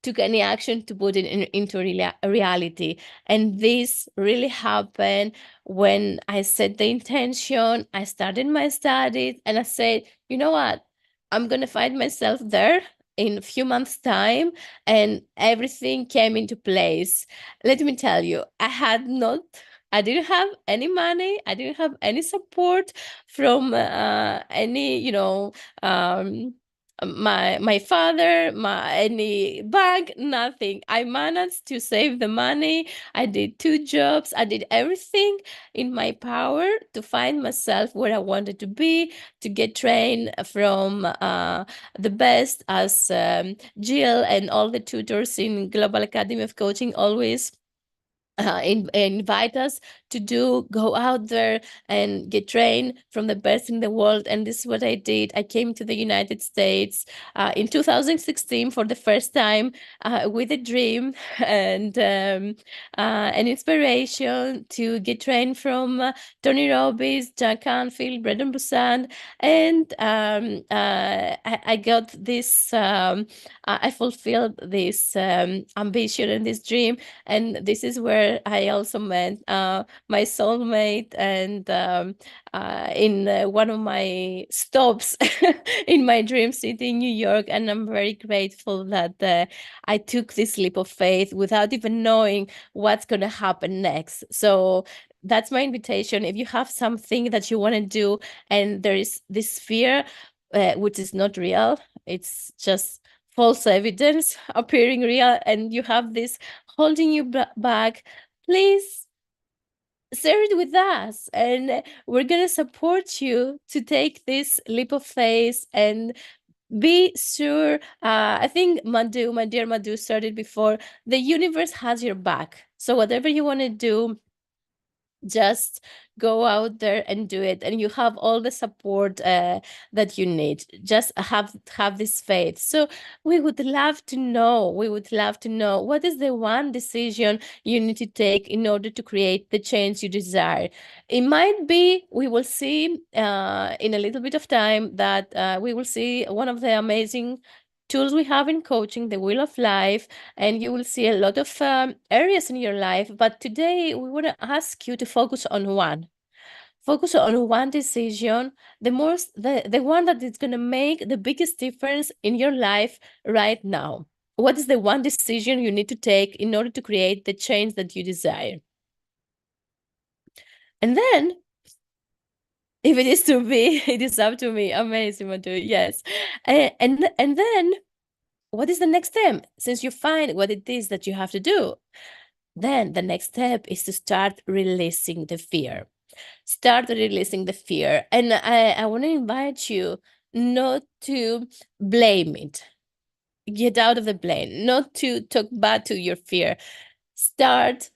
[SPEAKER 4] took any action to put it into reality. And this really happened when I set the intention. I started my studies and I said, you know what, I'm gonna find myself there in a few months' time, and everything came into place. Let me tell you, I didn't have any money, I didn't have any support from any um my father, any bank, nothing. I managed to save the money. I did 2 jobs. I did everything in my power to find myself where I wanted to be, to get trained from the best, as Jill and all the tutors in Global Academy of Coaching always invite us to do. Go out there and get trained from the best in the world. And this is what I did. I came to the United States in 2016 for the first time with a dream and an inspiration to get trained from Tony Robbins, Jack Canfield, Brendon Burchard, and I got this. I fulfilled this ambition and this dream, and this is where I also met my soulmate, and in one of my stops in my dream city in New York. And I'm very grateful that I took this leap of faith without even knowing what's going to happen next. So that's my invitation. If you have something that you want to do and there is this fear, which is not real, it's just false evidence appearing real, and you have this holding you back, please share it with us, and we're going to support you to take this leap of faith and be sure. I think my dear Madhu started before, the universe has your back. So whatever you want to do, just go out there and do it, and you have all the support that you need. Just have this faith. So we would love to know what is the one decision you need to take in order to create the change you desire. It might be, we will see in a little bit of time, that we will see one of the amazing tools we have in coaching, the Wheel of Life, and you will see a lot of areas in your life. But today we want to ask you to focus on one. Focus on one decision, the one that is going to make the biggest difference in your life right now. What is the one decision you need to take in order to create the change that you desire? And then, if it is to be, it is up to me. Amazing, Madhu. Yes. And then, what is the next step? Since you find what it is that you have to do, then the next step is to start releasing the fear. Start releasing the fear. And I want to invite you not to blame it. Get out of the blame, not to talk bad to your fear. Start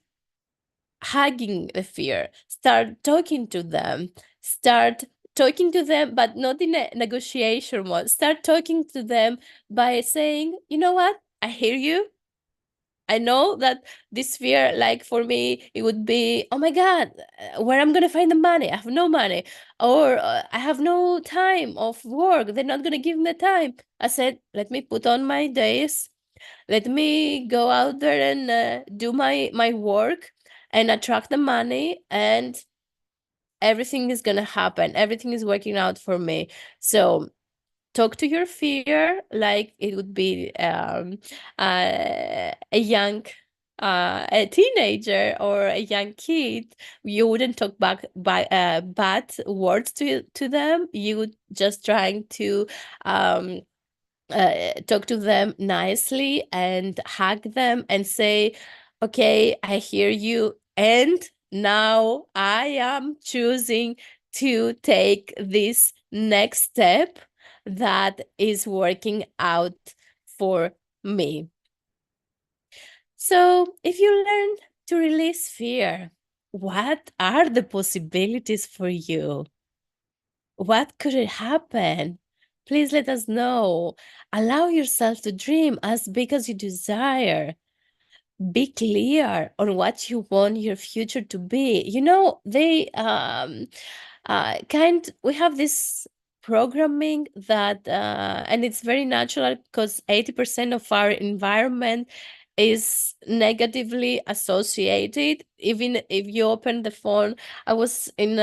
[SPEAKER 4] hugging the fear. Start talking to them. Start talking to them, but not in a negotiation mode. Start talking to them by saying, you know what? I hear you. I know that this fear, like for me, it would be, oh my God, where I'm going to find the money? I have no money. Or I have no time of work. They're not going to give me time. I said, let me put on my days. Let me go out there and do my work and attract the money, and everything is going to happen. Everything is working out for me. So talk to your fear like it would be a young a teenager or a young kid. You wouldn't talk back bad words to them. You would just trying to talk to them nicely and hug them and say, okay, I hear you, and now I am choosing to take this next step that is working out for me. So if you learn to release fear, what are the possibilities for you? What could happen? Please let us know. Allow yourself to dream as big as you desire. Be clear on what you want your future to be. You know, we have this programming that and it's very natural, because 80% of our environment is negatively associated. Even if you open the phone, I was in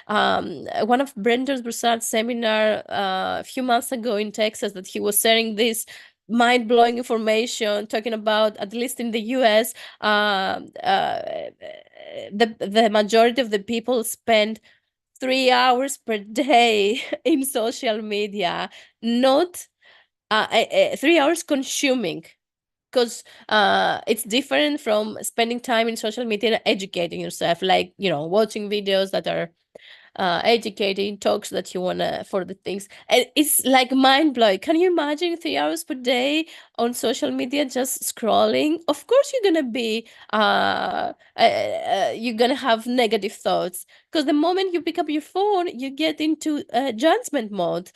[SPEAKER 4] one of Brendon Burchard's seminar a few months ago in Texas, that he was sharing this mind-blowing information, talking about, at least in the US, the majority of the people spend 3 hours per day in social media, not 3 hours consuming, because it's different from spending time in social media and educating yourself, like, you know, watching videos that are educating, talks that you wanna for the things, and it's like mind-blowing. Can you imagine 3 hours per day on social media just scrolling? Of course you're gonna be you're gonna have negative thoughts, because the moment you pick up your phone you get into judgment mode.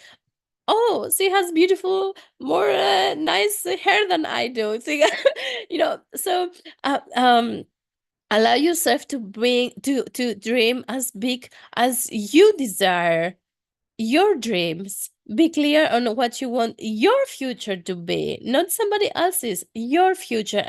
[SPEAKER 4] Oh, she has beautiful, more nice hair than I do. So, you know, so uh, um, allow yourself to bring to dream as big as you desire your dreams. Be clear on what you want your future to be, not somebody else's, your future.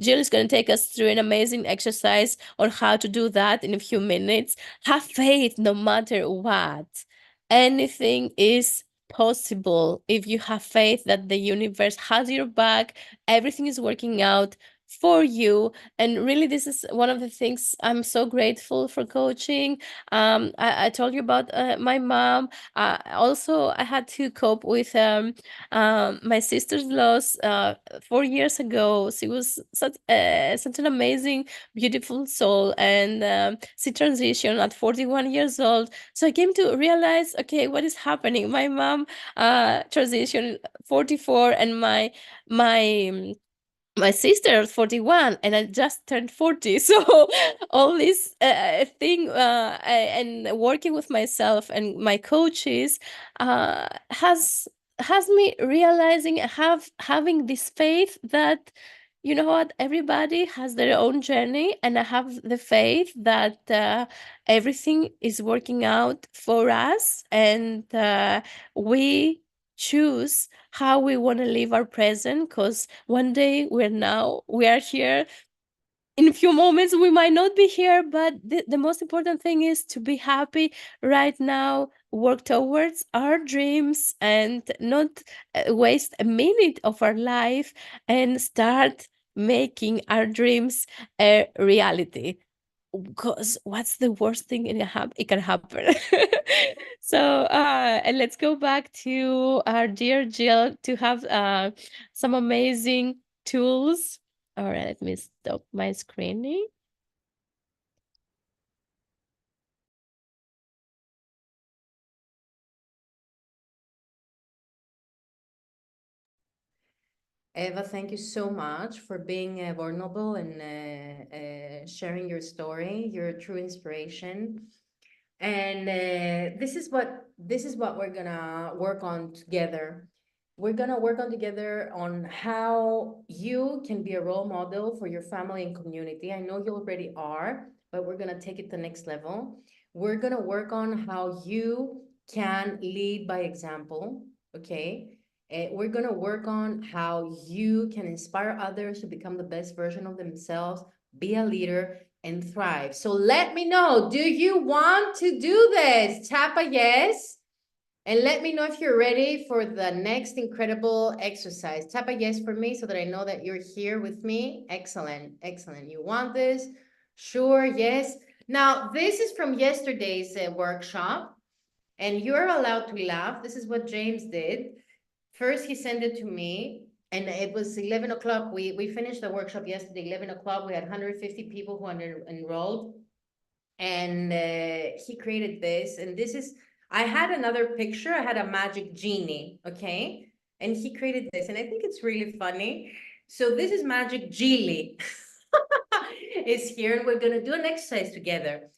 [SPEAKER 4] Jill is gonna take us through an amazing exercise on how to do that in a few minutes. Have faith no matter what. Anything is possible if you have faith that the universe has your back, everything is working out for you. And really, this is one of the things I'm so grateful for coaching. I told you about my mom. Also, I had to cope with my sister's loss 4 years ago. She was such an amazing, beautiful soul, and she transitioned at 41 years old. So I came to realize, okay, what is happening? My mom transitioned 44, and my my sister is 41 and I just turned 40. So all this thing and working with myself and my coaches has me realizing, having this faith that, you know what, everybody has their own journey, and I have the faith that everything is working out for us, and we choose how we want to live our present, because one day we are here. In a few moments we might not be here, but the most important thing is to be happy right now, work towards our dreams, and not waste a minute of our life, and start making our dreams a reality, because what's the worst thing it can happen? So and let's go back to our dear Jill to have some amazing tools. All right, let me stop my screening.
[SPEAKER 1] Eva, thank you so much for being vulnerable and sharing your story. You're a true inspiration. And this is what we're gonna work on together. We're gonna work on together on how you can be a role model for your family and community. I know you already are, but we're gonna take it to the next level. We're gonna work on how you can lead by example, okay? We're gonna work on how you can inspire others to become the best version of themselves, be a leader, and thrive. So let me know, do you want to do this? Tap a yes. And let me know if you're ready for the next incredible exercise. Tap a yes for me so that I know that you're here with me. Excellent, excellent. You want this? Sure, yes. Now, this is from yesterday's workshop, and you're allowed to laugh. This is what James did. First, he sent it to me, and it was 11 o'clock. We finished the workshop yesterday, 11 o'clock. We had 150 people who enrolled, and he created this. And this is, I had another picture. I had a magic genie, okay? And he created this, and I think it's really funny. So this is Magic Geely is here, and we're gonna do an exercise together.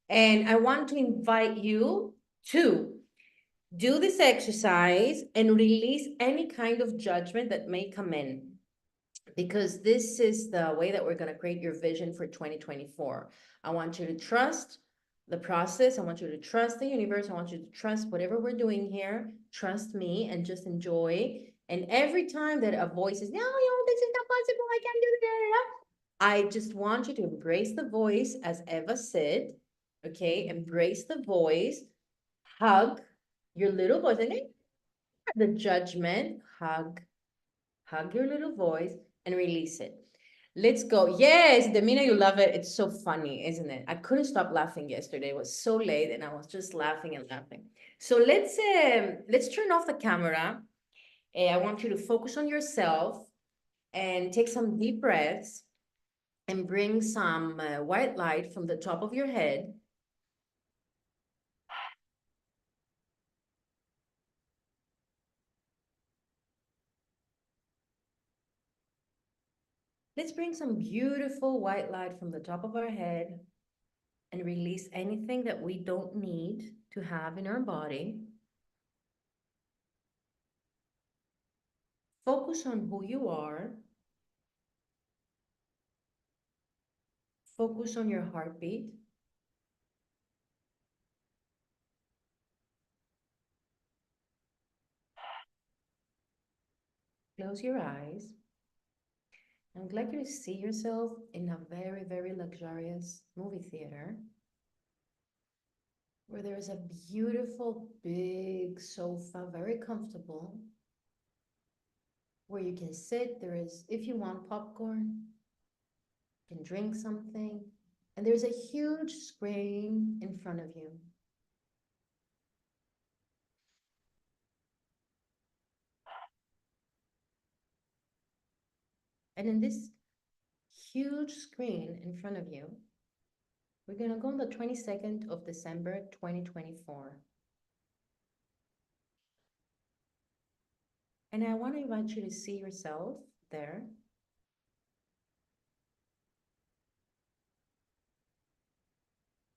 [SPEAKER 1] And I want to invite you to do this exercise and release any kind of judgment that may come in, because this is the way that we're going to create your vision for 2024. I want you to trust the process. I want you to trust the universe. I want you to trust whatever we're doing here. Trust me and just enjoy. And every time that a voice says, no, this is not possible, I can't do that, I just want you to embrace the voice, as Eva said. Okay, embrace the voice, hug your little voice, and the judgment, hug your little voice and release it. Let's go. Yes, Demina, you love it. It's so funny, isn't it? I couldn't stop laughing yesterday. It was so late and I was just laughing and laughing. So let's turn off the camera I want you to focus on yourself and take some deep breaths and bring some white light from the top of your head. Let's bring some beautiful white light from the top of our head and release anything that we don't need to have in our body. Focus on who you are. Focus on your heartbeat. Close your eyes. I would like you to see yourself in a very, very luxurious movie theater where there is a beautiful big sofa, very comfortable, where you can sit. There is, if you want popcorn, you can drink something, and there's a huge screen in front of you. And in this huge screen in front of you, we're gonna go on the 22nd of December, 2024. And I want to invite you to see yourself there.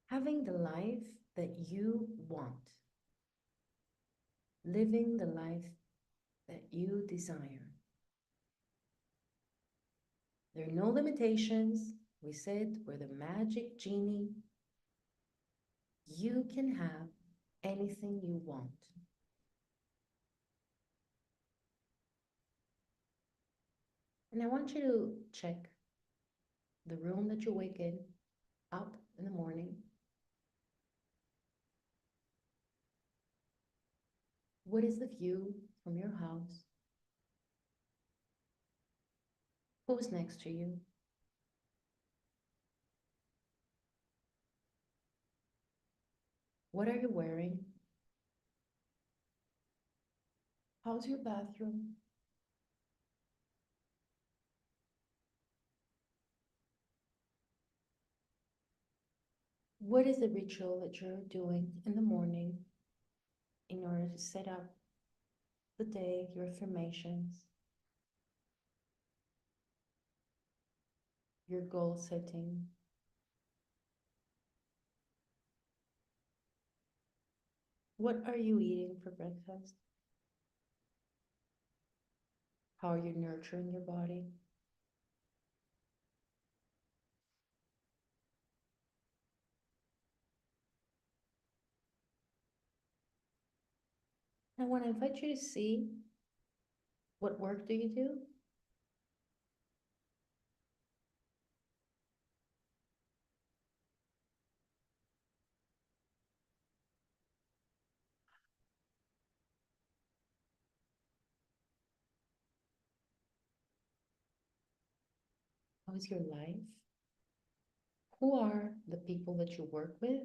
[SPEAKER 1] Having the life that you want. Living the life that you desire. There are no limitations. We said we're the magic genie. You can have anything you want. And I want you to check the room that you wake in, up in the morning. What is the view from your house? Who's next to you? What are you wearing? How's your bathroom? What is the ritual that you're doing in the morning in order to set up the day, your affirmations, your goal setting? What are you eating for breakfast? How are you nurturing your body? I want to invite you to see, what work do you do? How is your life? Who are the people that you work with?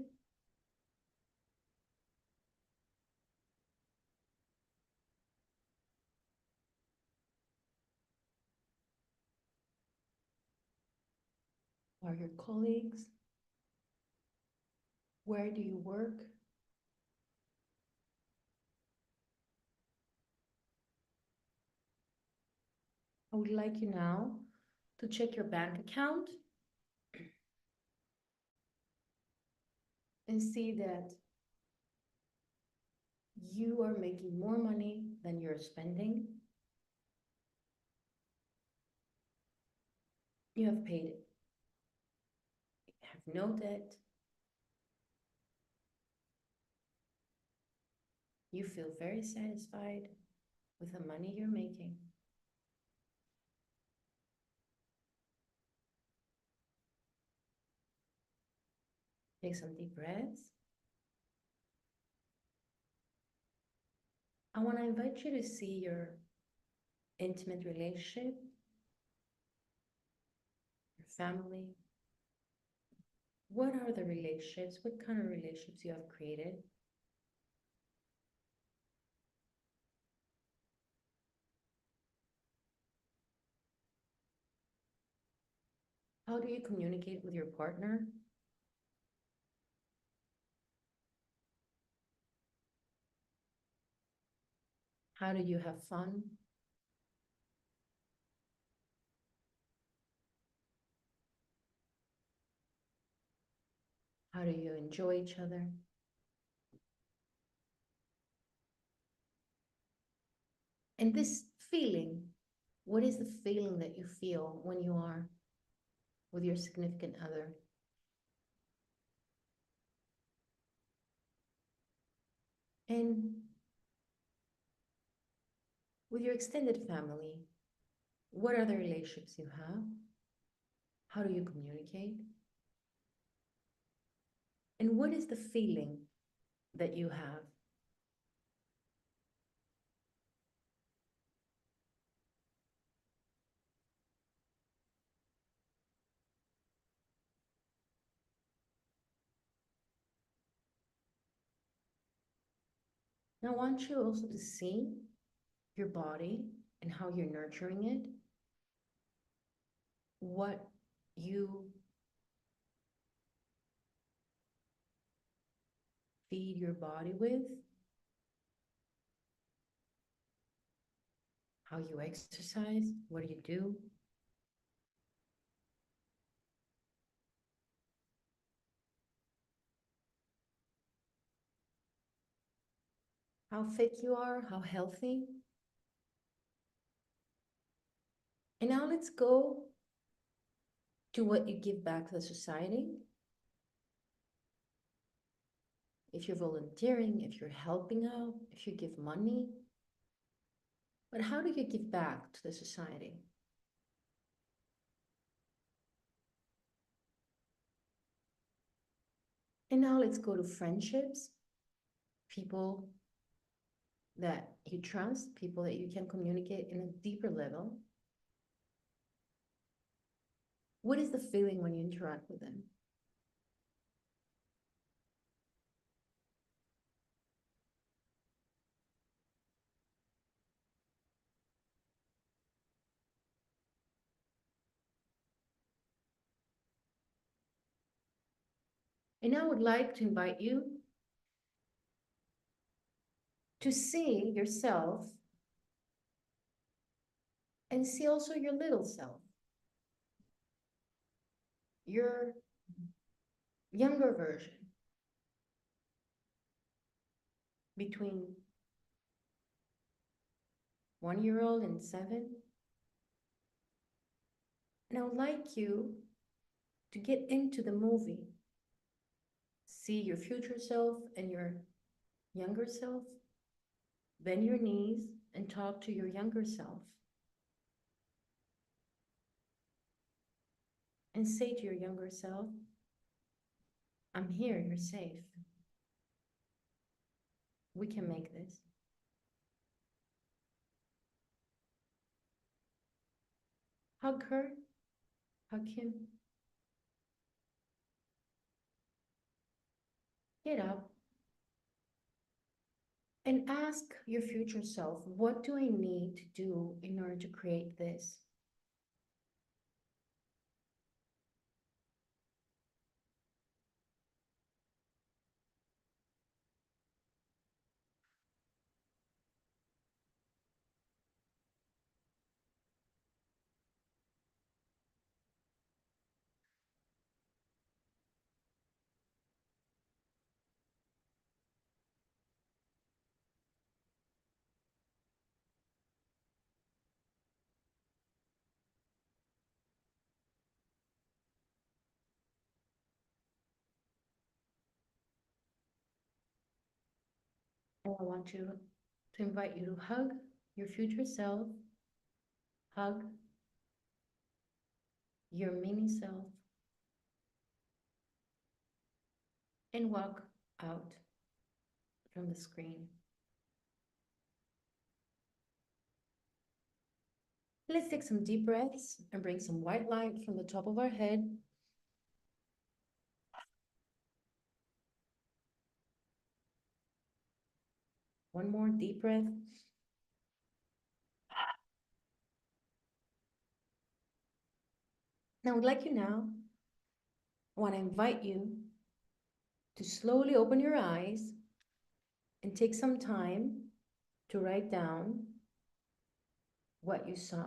[SPEAKER 1] Who are your colleagues? Where do you work? I would like you now to check your bank account and see that you are making more money than you're spending. You have paid it. You have no debt. You feel very satisfied with the money you're making. Take some deep breaths. I want to invite you to see your intimate relationship, your family. What are the relationships? What kind of relationships you have created? How do you communicate with your partner? How do you have fun? How do you enjoy each other? And this feeling, what is the feeling that you feel when you are with your significant other? And with your extended family, what are the relationships you have? How do you communicate? And what is the feeling that you have? Now, I want you also to see your body and how you're nurturing it, what you feed your body with, how you exercise, what do you do? How fit you are, how healthy. And now let's go to what you give back to the society. If you're volunteering, if you're helping out, if you give money. But how do you give back to the society? And now let's go to friendships, people that you trust, people that you can communicate in a deeper level. What is the feeling when you interact with them? And I would like to invite you to see yourself and see also your little self, your younger version, between 1 year old and 7. And I would like you to get into the movie, see your future self and your younger self, bend your knees and talk to your younger self. And say to your younger self, I'm here, you're safe. We can make this. Hug her, hug him. Get up and ask your future self, what do I need to do in order to create this? And I want you to invite you to hug your future self, hug your mini self, and walk out from the screen. Let's take some deep breaths and bring some white light from the top of our head. One more deep breath. Now, I would like you now, I want to invite you to slowly open your eyes and take some time to write down what you saw.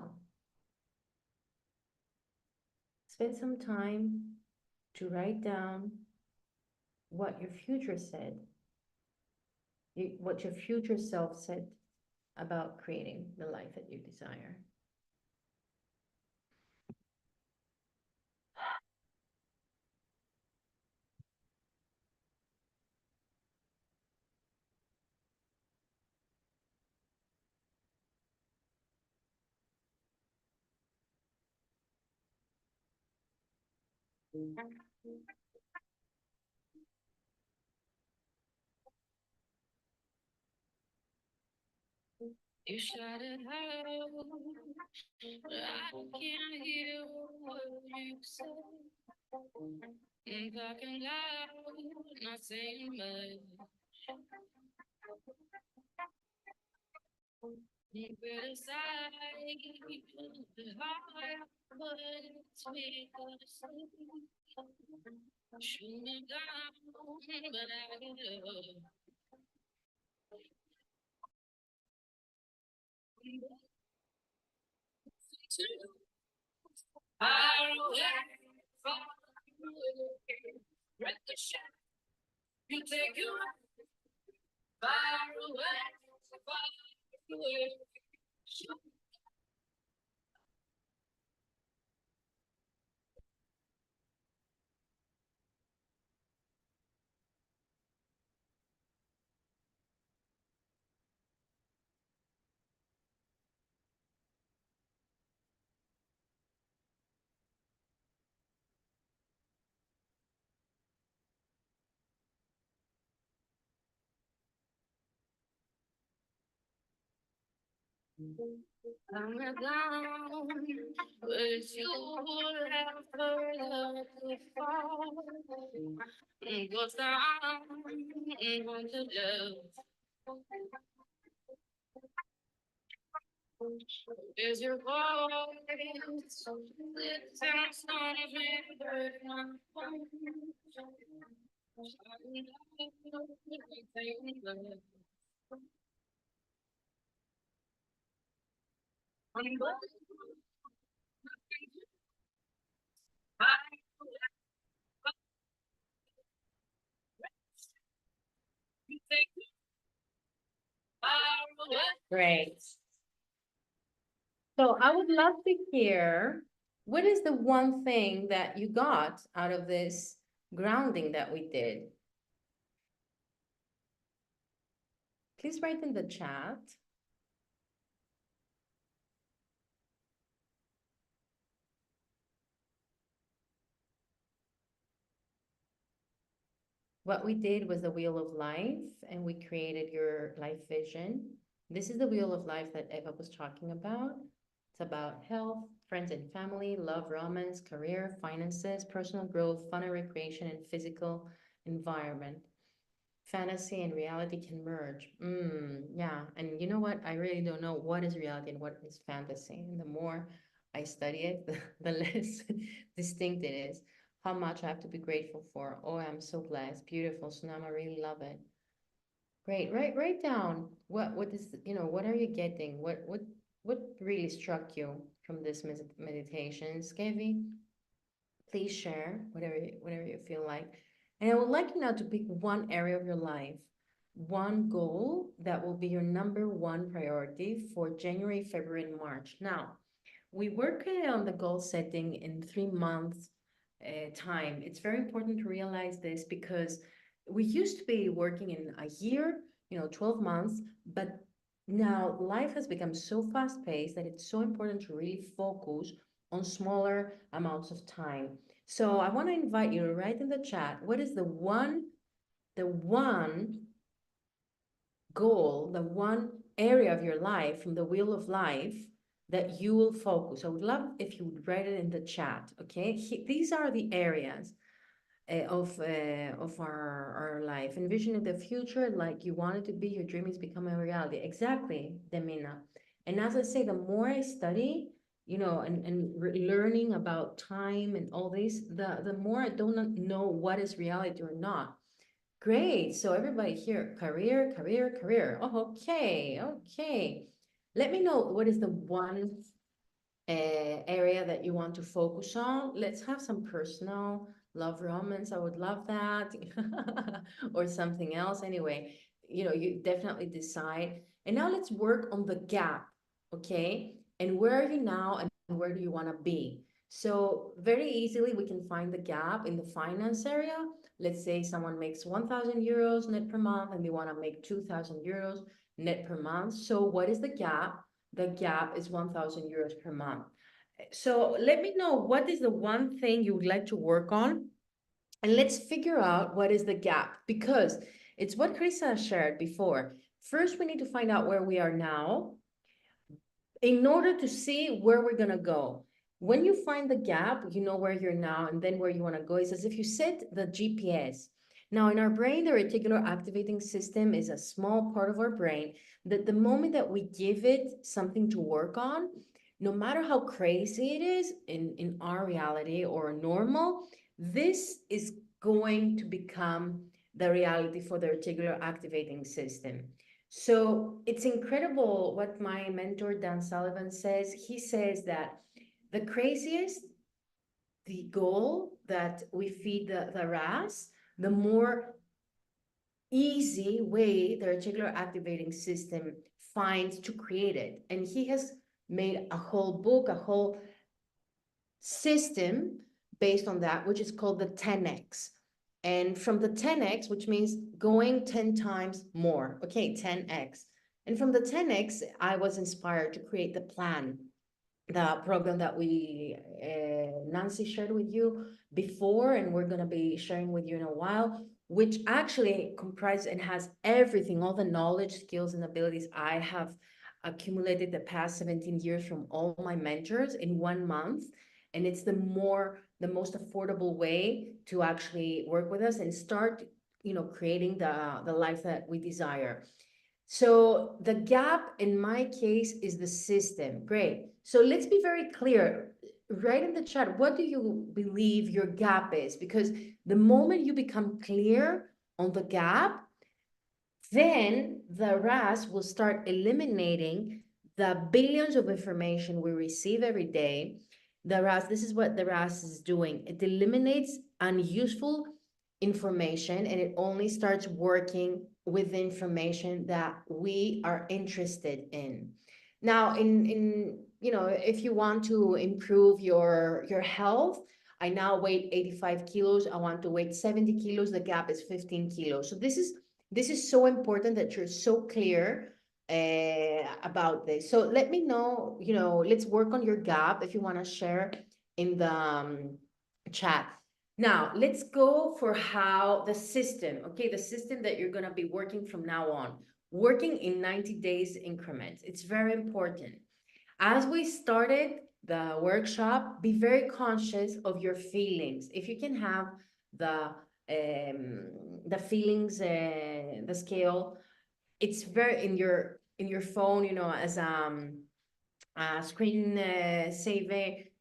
[SPEAKER 1] Spend some time to write down what your future said, what your future self said about creating the life that you desire.
[SPEAKER 5] You shouted out, but I can't hear what you say. I'm talking loud, not saying much. You criticize the heart, but it's because shouldn't have gone, but I get up. Far away, far away, ricochet, you take you far away, far away. I'm not down, but you would have further to fall. Goes down, on the love. Is your voice lit sounds on me, but my phone.
[SPEAKER 1] Great. So I would love to hear, what is the one thing that you got out of this grounding that we did? Please write in the chat. What we did was the wheel of life, and we created your life vision. This is the wheel of life that Eva was talking about. It's about health, friends and family, love, romance, career, finances, personal growth, fun and recreation, and physical environment. Fantasy and reality can merge. Yeah, and you know what? I really don't know what is reality and what is fantasy. And the more I study it, the less distinct it is. How much I have to be grateful for. Oh, I'm so blessed. Beautiful. Sunama, I really love it. Great. Write down what is, what are you getting? What really struck you from this meditations, Kevi? Please share whatever you feel like. And I would like you now to pick one area of your life, one goal that will be your number one priority for January, February, and March. Now, we work on the goal setting in 3 months time. It's very important to realize this because we used to be working in a year, 12 months, but now life has become so fast paced that it's so important to really focus on smaller amounts of time. So I want to invite you to write in the chat, what is the one goal, the one area of your life from the wheel of life that you will focus. I would love if you would write it in the chat, okay? These are the areas of our life. Envisioning the future like you want it to be, your dream is becoming a reality. Exactly, Demina. And as I say, the more I study, learning about time and all this, the more I don't know what is reality or not. Great. So everybody here, career, career, career. Oh, okay, okay. Let me know what is the one area that you want to focus on. Let's have some personal love romance. I would love that. Or something else. Anyway, you definitely decide. And now let's work on the gap, okay? And where are you now and where do you want to be? So very easily we can find the gap in the finance area. Let's say someone makes 1,000 euros net per month and they want to make 2,000 euros net per month. So what is the gap? The gap is 1,000 euros per month. So let me know what is the one thing you would like to work on, and let's figure out what is the gap, because it's what Krista shared before. First, we need to find out where we are now in order to see where we're going to go. When you find the gap, you know where you're now and then where you want to go. It's as if you set the GPS. Now, in our brain, the reticular activating system is a small part of our brain that the moment that we give it something to work on, no matter how crazy it is in our reality or normal, this is going to become the reality for the reticular activating system. So it's incredible what my mentor, Dan Sullivan, says. He says that the craziest the goal that we feed the RAS, the more easy way the reticular activating system finds to create it. And he has made a whole book, a whole system based on that, which is called the 10X. And from the 10X, which means going 10 times more, okay, 10X. And from the 10X, I was inspired to create the plan, the program that Nancy shared with you before, and we're going to be sharing with you in a while, which actually comprises and has everything, all the knowledge, skills, and abilities I have accumulated the past 17 years from all my mentors in 1 month. And it's the most affordable way to actually work with us and start, creating the life that we desire. So the gap in my case is the system. Great. So let's be very clear. Write in the chat, what do you believe your gap is? Because the moment you become clear on the gap, then the RAS will start eliminating the billions of information we receive every day. This is what the RAS is doing. It eliminates unuseful information and it only starts working with the information that we are interested in. Now, if you want to improve your health, I now weigh 85 kilos. I want to weigh 70 kilos. The gap is 15 kilos. So this is so important that you're so clear about this. So let me know, let's work on your gap if you want to share in the chat. Now, let's go for how the system that you're going to be working from now on, working in 90 days increments. It's very important. As we started the workshop, be very conscious of your feelings. If you can have the feelings, the scale, it's very in your phone, as a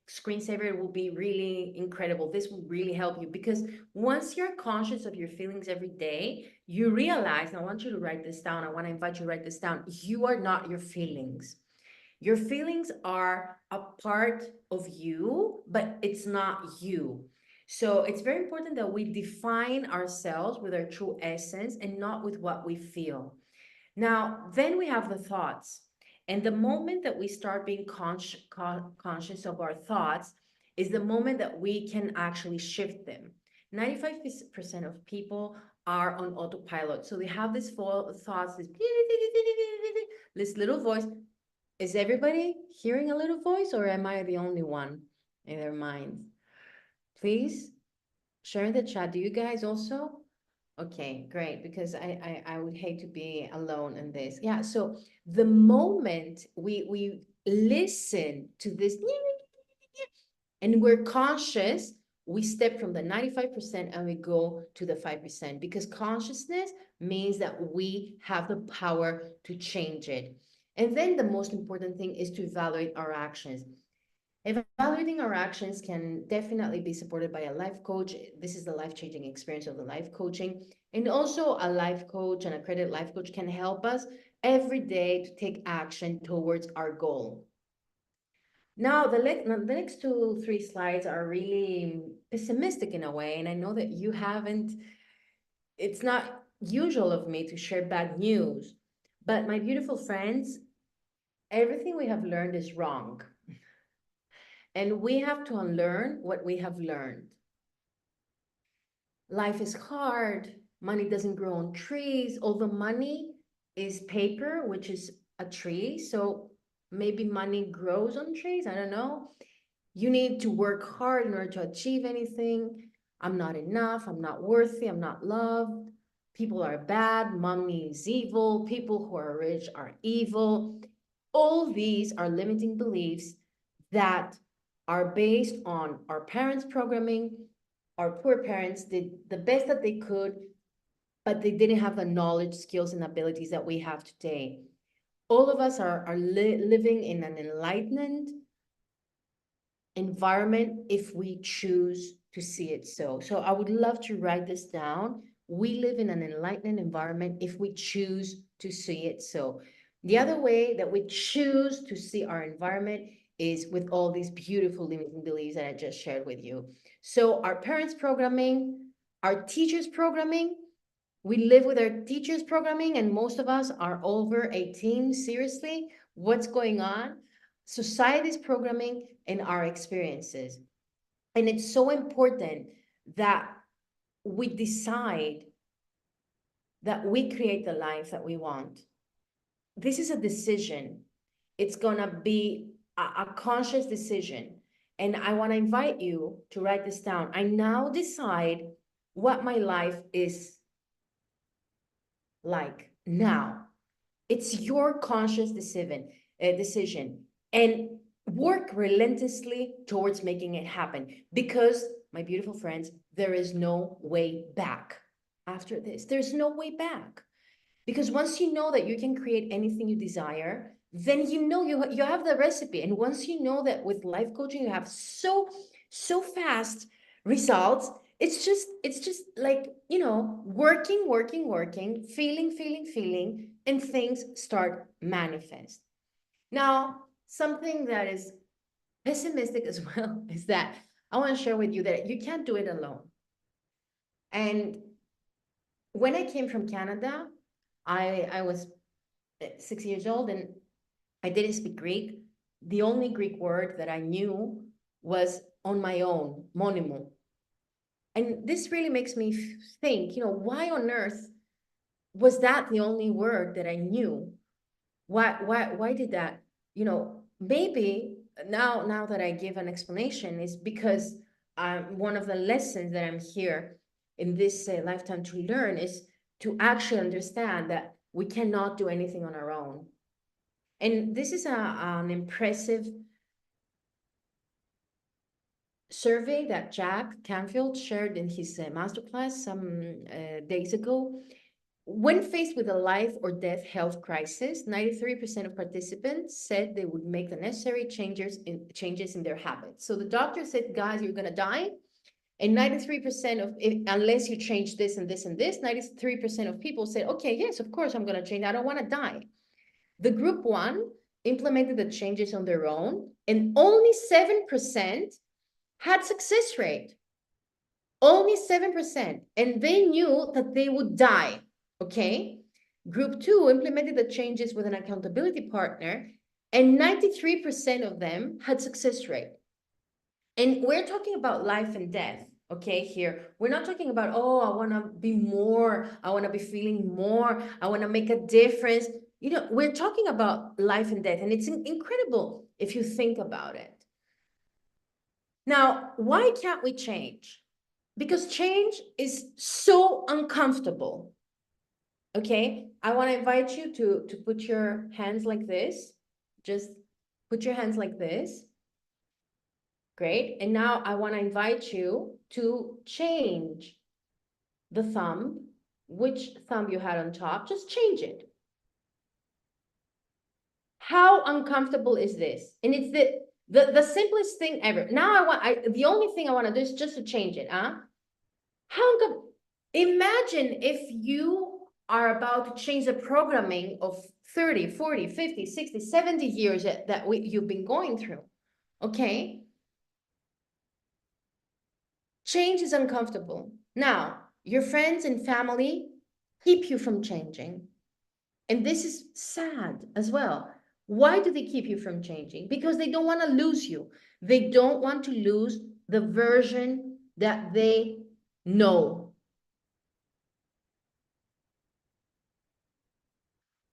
[SPEAKER 1] screensaver will be really incredible. This will really help you, because once you're conscious of your feelings every day, you realize, and I want you to write this down. I want to invite you to write this down. You are not your feelings. Your feelings are a part of you, but it's not you. So it's very important that we define ourselves with our true essence and not with what we feel. Now, then we have the thoughts. And the moment that we start being conscious of our thoughts is the moment that we can actually shift them. 95% of people are on autopilot. So they have this thoughts, this little voice. Is everybody hearing a little voice, or am I the only one in their minds? Please share in the chat. Do you guys also? Okay, great, because I would hate to be alone in this. Yeah, so the moment we listen to this and we're conscious, we step from the 95% and we go to the 5%, because consciousness means that we have the power to change it. And then the most important thing is to evaluate our actions. Evaluating our actions can definitely be supported by a life coach. This is the life-changing experience of the life coaching. And also a life coach, an accredited life coach can help us every day to take action towards our goal. Now, the next 2-3 slides are really pessimistic in a way, and I know that you haven't, it's not usual of me to share bad news, but my beautiful friends, everything we have learned is wrong. And we have to unlearn what we have learned. Life is hard. Money doesn't grow on trees, although money is paper, which is a tree. So maybe money grows on trees. I don't know. You need to work hard in order to achieve anything. I'm not enough. I'm not worthy. I'm not loved. People are bad. Money is evil. People who are rich are evil. All these are limiting beliefs that are based on our parents' programming. Our poor parents did the best that they could, but they didn't have the knowledge, skills, and abilities that we have today. All of us are living in an enlightened environment if we choose to see it so. So I would love to write this down. We live in an enlightened environment if we choose to see it so. The other way that we choose to see our environment is with all these beautiful limiting beliefs that I just shared with you. So our parents' programming, our teachers' programming, we live with our teachers' programming, and most of us are over 18. Seriously, what's going on? Society's programming and our experiences. And it's so important that we decide that we create the life that we want. This is a decision. It's gonna be a conscious decision. And I wanna invite you to write this down. I now decide what my life is like now. It's your conscious decision, and work relentlessly towards making it happen, because, my beautiful friends, there is no way back after this. There's no way back, because once you know that you can create anything you desire, then you know you have the recipe. And once you know that with life coaching you have so fast results, it's just like, you know, working, feeling, and things start manifest. Now, something that is pessimistic as well is that I want to share with you that you can't do it alone. And when I came from Canada, I was 6 years old, and I didn't speak Greek. The only Greek word that I knew was on my own, monimo. And this really makes me think, you know, why on earth was that the only word that I knew? Why did that? You know, maybe now that I give an explanation is because one of the lessons that I'm here in this lifetime to learn is to actually understand that we cannot do anything on our own. And this is an impressive survey that Jack Canfield shared in his masterclass some days ago. When faced with a life or death health crisis, 93% of participants said they would make the necessary changes in their habits. So the doctor said, guys, you're gonna die. And 93% of, unless you change this and this and this, 93% of people said, okay, yes, of course I'm gonna change. I don't wanna die. The group one implemented the changes on their own, and only 7% had success rate. Only 7%. And they knew that they would die. Okay. Group two implemented the changes with an accountability partner, and 93% of them had success rate. And we're talking about life and death. Okay, here we're not talking about, oh, I want to be more, I want to be feeling more, I want to make a difference. You know, we're talking about life and death, and it's incredible if you think about it. Now, why can't we change? Because change is so uncomfortable. Okay, I want to invite you to put your hands like this. Just put your hands like this. Great. And now I want to invite you to change the thumb, which thumb you had on top, just change it. How uncomfortable is this? And it's The simplest thing ever. Now the only thing I want to do is just to change it, huh? Imagine if you are about to change the programming of 30, 40, 50, 60, 70 years that you've been going through, okay? Change is uncomfortable. Now, your friends and family keep you from changing. And this is sad as well. Why do they keep you from changing? Because they don't want to lose you. They don't want to lose the version that they know.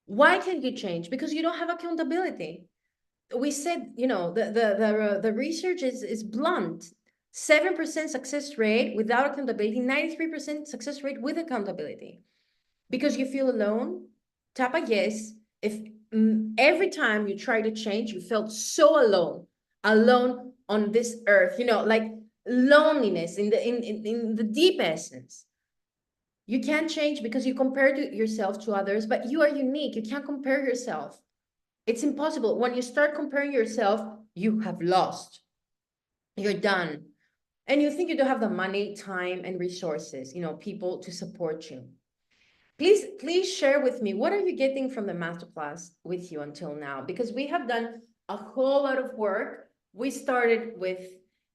[SPEAKER 1] Why can't you change? Because you don't have accountability. We said, you know, the research is blunt. 7% success rate without accountability, 93% success rate with accountability. Because you feel alone, tap a yes. If every time you try to change, you felt so alone on this earth, you know, like loneliness in the deep essence. You can't change because you compare yourself to others, but you are unique. You can't compare yourself. It's impossible. When you start comparing yourself, you have lost. You're done. And you think you don't have the money, time, and resources, you know, people to support you. Please share with me, what are you getting from the masterclass with you until now? Because we have done a whole lot of work. We started with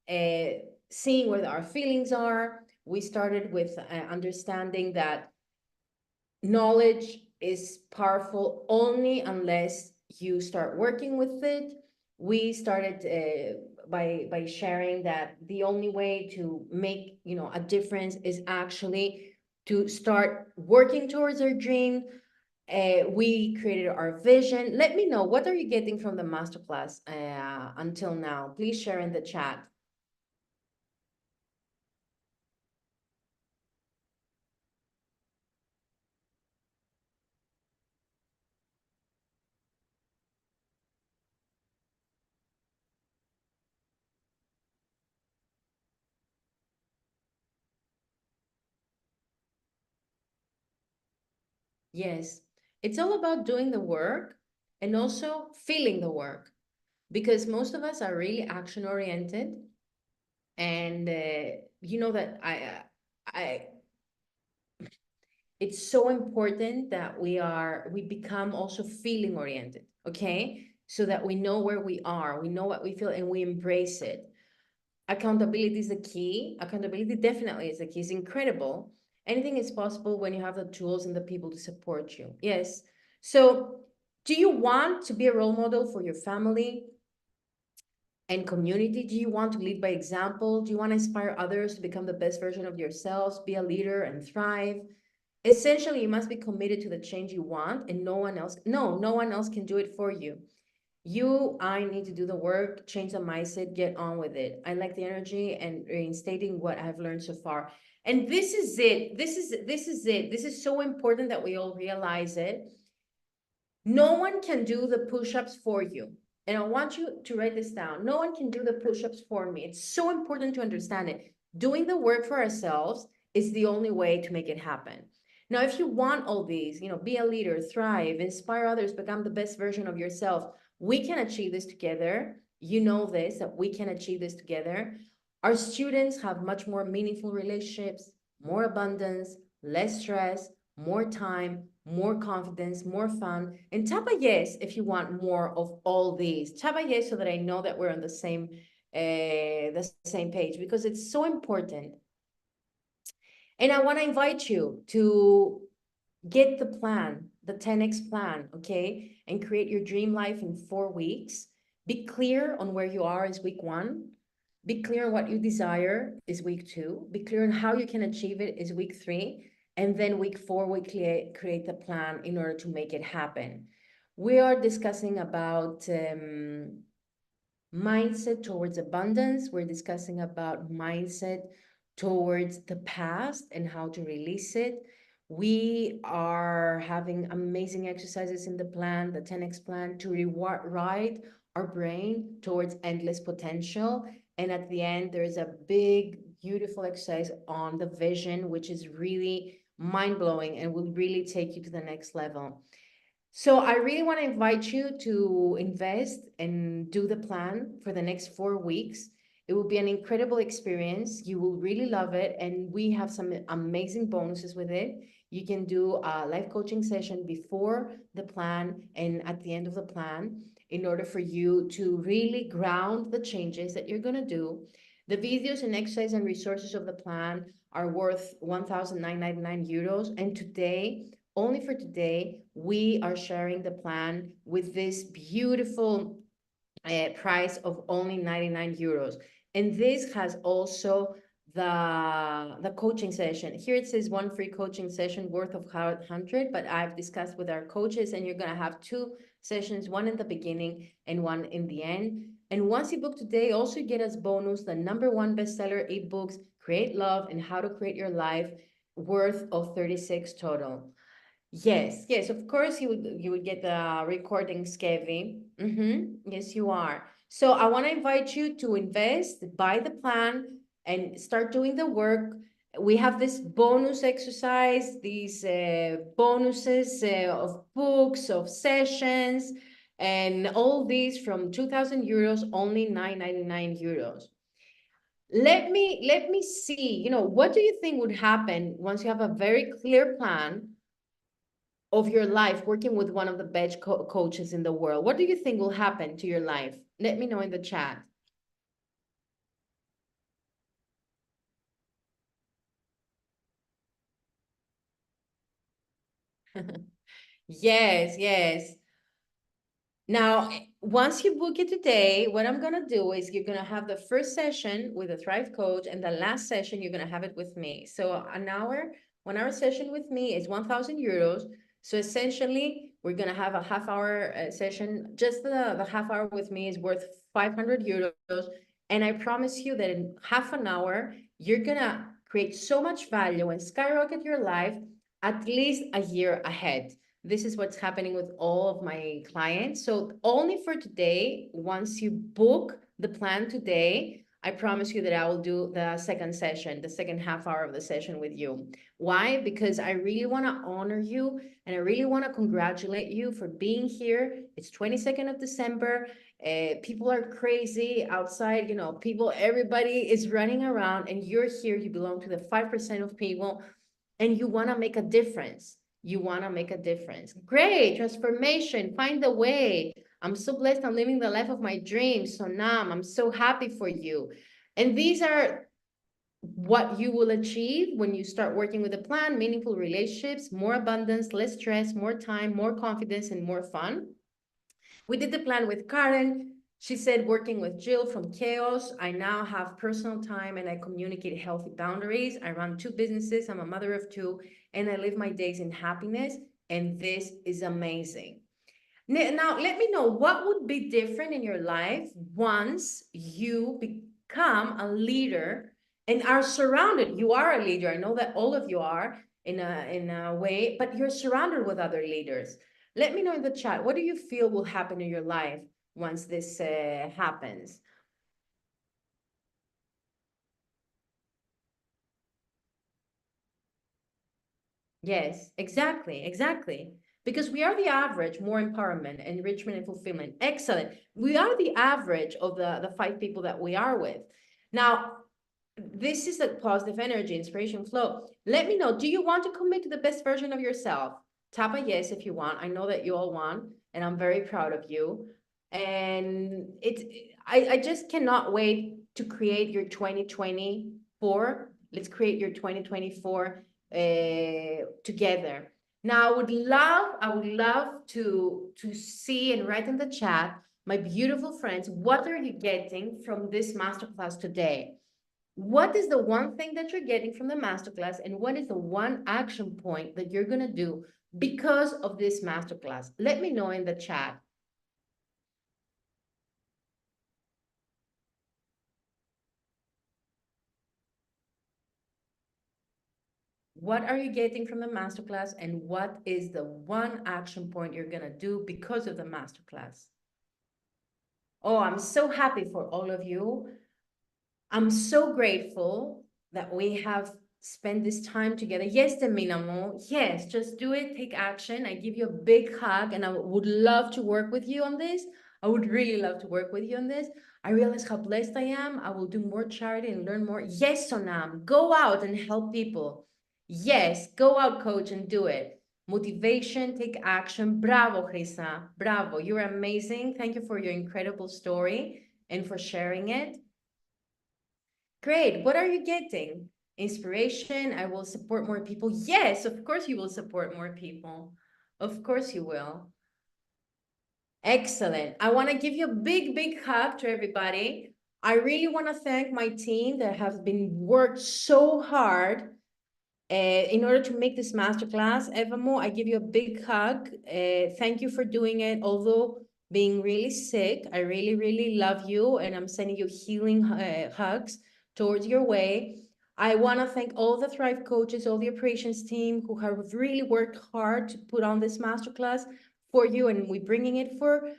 [SPEAKER 1] seeing where our feelings are. We started with understanding that knowledge is powerful only unless you start working with it. We started by sharing that the only way to make, you know, a difference is actually to start working towards our dream. We created our vision. Let me know, what are you getting from the masterclass until now? Please share in the chat. Yes, it's all about doing the work and also feeling the work, because most of us are really action oriented. And you know that it's so important that we become also feeling oriented, okay? So that we know where we are, we know what we feel, and we embrace it. Accountability is the key. Accountability definitely is the key. It's incredible. Anything is possible when you have the tools and the people to support you. Yes. So do you want to be a role model for your family and community? Do you want to lead by example? Do you want to inspire others to become the best version of yourselves, be a leader and thrive? Essentially, you must be committed to the change you want, and no one else can do it for you. I need to do the work, change the mindset, get on with it. I like the energy and reinstating what I've learned so far. And this is it. This is it. This is so important that we all realize it. No one can do the push-ups for you. And I want you to write this down. No one can do the push-ups for me. It's so important to understand it. Doing the work for ourselves is the only way to make it happen. Now, if you want all these, you know, be a leader, thrive, inspire others, become the best version of yourself, we can achieve this together. You know this, that we can achieve this together. Our students have much more meaningful relationships, more abundance, less stress, more time, more confidence, more fun. And tap a yes if you want more of all these. Tap a yes so that I know that we're on the same page, because it's so important. And I want to invite you to get the plan, the 10X plan, okay? And create your dream life in 4 weeks. Be clear on where you are is week 1. Be clear on what you desire is week 2. Be clear on how you can achieve it is week 3. And then week 4, we create the plan in order to make it happen. We are discussing about mindset towards abundance. We're discussing about mindset towards the past and how to release it. We are having amazing exercises in the plan, the 10X plan, to rewrite our brain towards endless potential. And at the end, there's a big, beautiful exercise on the vision, which is really mind-blowing and will really take you to the next level. So I really want to invite you to invest and do the plan for the next 4 weeks. It will be an incredible experience. You will really love it. And we have some amazing bonuses with it. You can do a life coaching session before the plan and at the end of the plan in order for you to really ground the changes that you're going to do. The videos and exercise and resources of the plan are worth 1,999 euros. And today, only for today, we are sharing the plan with this beautiful price of only 99 euros. And this has also the coaching session. Here it says one free coaching session worth of 100, but I've discussed with our coaches, and you're gonna have 2 sessions, one in the beginning and one in the end. And once you book today, also you get as bonus the #1 bestseller ebooks, Create Love and How to Create Your Life, worth of 36 total. Yes, yes, of course you would get the recording, Skevi. Yes, you are. So I want to invite you to invest, buy the plan, and start doing the work. We have this bonus exercise, these bonuses of books, of sessions, and all these from 2,000 euros, only 999 euros. Let me see, what do you think would happen once you have a very clear plan of your life working with one of the best coaches in the world? What do you think will happen to your life? Let me know in the chat. Yes, yes. Now, once you book it today, what I'm going to do is you're going to have the first session with a Thrive coach, and the last session, you're going to have it with me. So an hour, 1 hour session with me is 1,000 euros. So essentially, we're going to have a half-hour session. Just the half hour with me is worth 500 euros. And I promise you that in half an hour, you're going to create so much value and skyrocket your life at least a year ahead. This is what's happening with all of my clients. So only for today, once you book the plan today, I promise you that I will do the second session, the second half hour of the session with you. Why? Because I really want to honor you, and I really want to congratulate you for being here. It's 22nd of December. People are crazy outside, everybody is running around, and you're here. You belong to the 5% of people, and you want to make a difference. You want to make a difference. Great, transformation, find the way. I'm so blessed. I'm living the life of my dreams. So now I'm so happy for you. And these are what you will achieve when you start working with a plan: meaningful relationships, more abundance, less stress, more time, more confidence, and more fun. We did the plan with Karen. She said, working with Jill from Chaos, I now have personal time and I communicate healthy boundaries. I run 2 businesses. I'm a mother of 2, and I live my days in happiness. And this is amazing. Now, let me know what would be different in your life once you become a leader and are surrounded. You are a leader. I know that all of you are in a way, but you're surrounded with other leaders. Let me know in the chat, what do you feel will happen in your life once this happens? Yes, exactly, exactly. Because we are the average, more empowerment, enrichment, and fulfillment. Excellent. We are the average of the 5 people that we are with. Now, this is a positive energy, inspiration, flow. Let me know, do you want to commit to the best version of yourself? Tap a yes if you want. I know that you all want, and I'm very proud of you. And I just cannot wait to create your 2024. Let's create your 2024 together. Now, I would love to see and write in the chat, my beautiful friends, what are you getting from this masterclass today? What is the one thing that you're getting from the masterclass, and what is the one action point that you're going to do because of this masterclass? Let me know in the chat. What are you getting from the masterclass, and what is the one action point you're going to do because of the masterclass? Oh, I'm so happy for all of you. I'm so grateful that we have spend this time together. Yes, Terminamo. Yes, just do it. Take action. I give you a big hug, and I would love to work with you on this. I would really love to work with you on this. I realize how blessed I am. I will do more charity and learn more. Yes, Sonam, go out and help people. Yes, go out, coach, and do it. Motivation, take action. Bravo, Crisa. Bravo. You're amazing. Thank you for your incredible story and for sharing it. Great. What are you getting? Inspiration. I will support more people. Yes, of course you will support more people. Of course you will. Excellent. I want to give you a big, big hug to everybody. I really want to thank my team that have been worked so hard in order to make this masterclass. Evamo, I give you a big hug. Thank you for doing it. Although being really sick, I really, really love you, and I'm sending you healing hugs towards your way. I want to thank all the Thrive coaches, all the operations team who have really worked hard to put on this masterclass for you, and we're bringing it for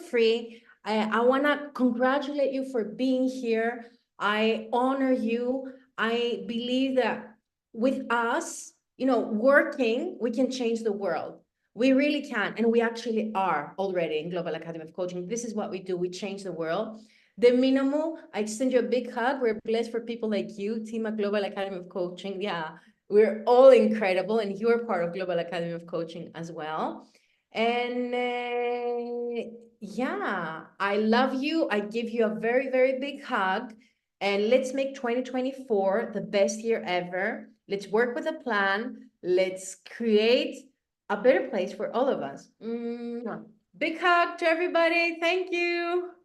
[SPEAKER 1] free. I want to congratulate you for being here. I honor you. I believe that with us, working, we can change the world. We really can, and we actually are already in Global Academy of Coaching. This is what we do. We change the world. The minimal, I send you a big hug. We're blessed for people like you, team at Global Academy of Coaching. Yeah, we're all incredible, and you're part of Global Academy of Coaching as well. And yeah, I love you. I give you a very, very big hug. And let's make 2024 the best year ever. Let's work with a plan. Let's create a better place for all of us. Big hug to everybody. Thank you.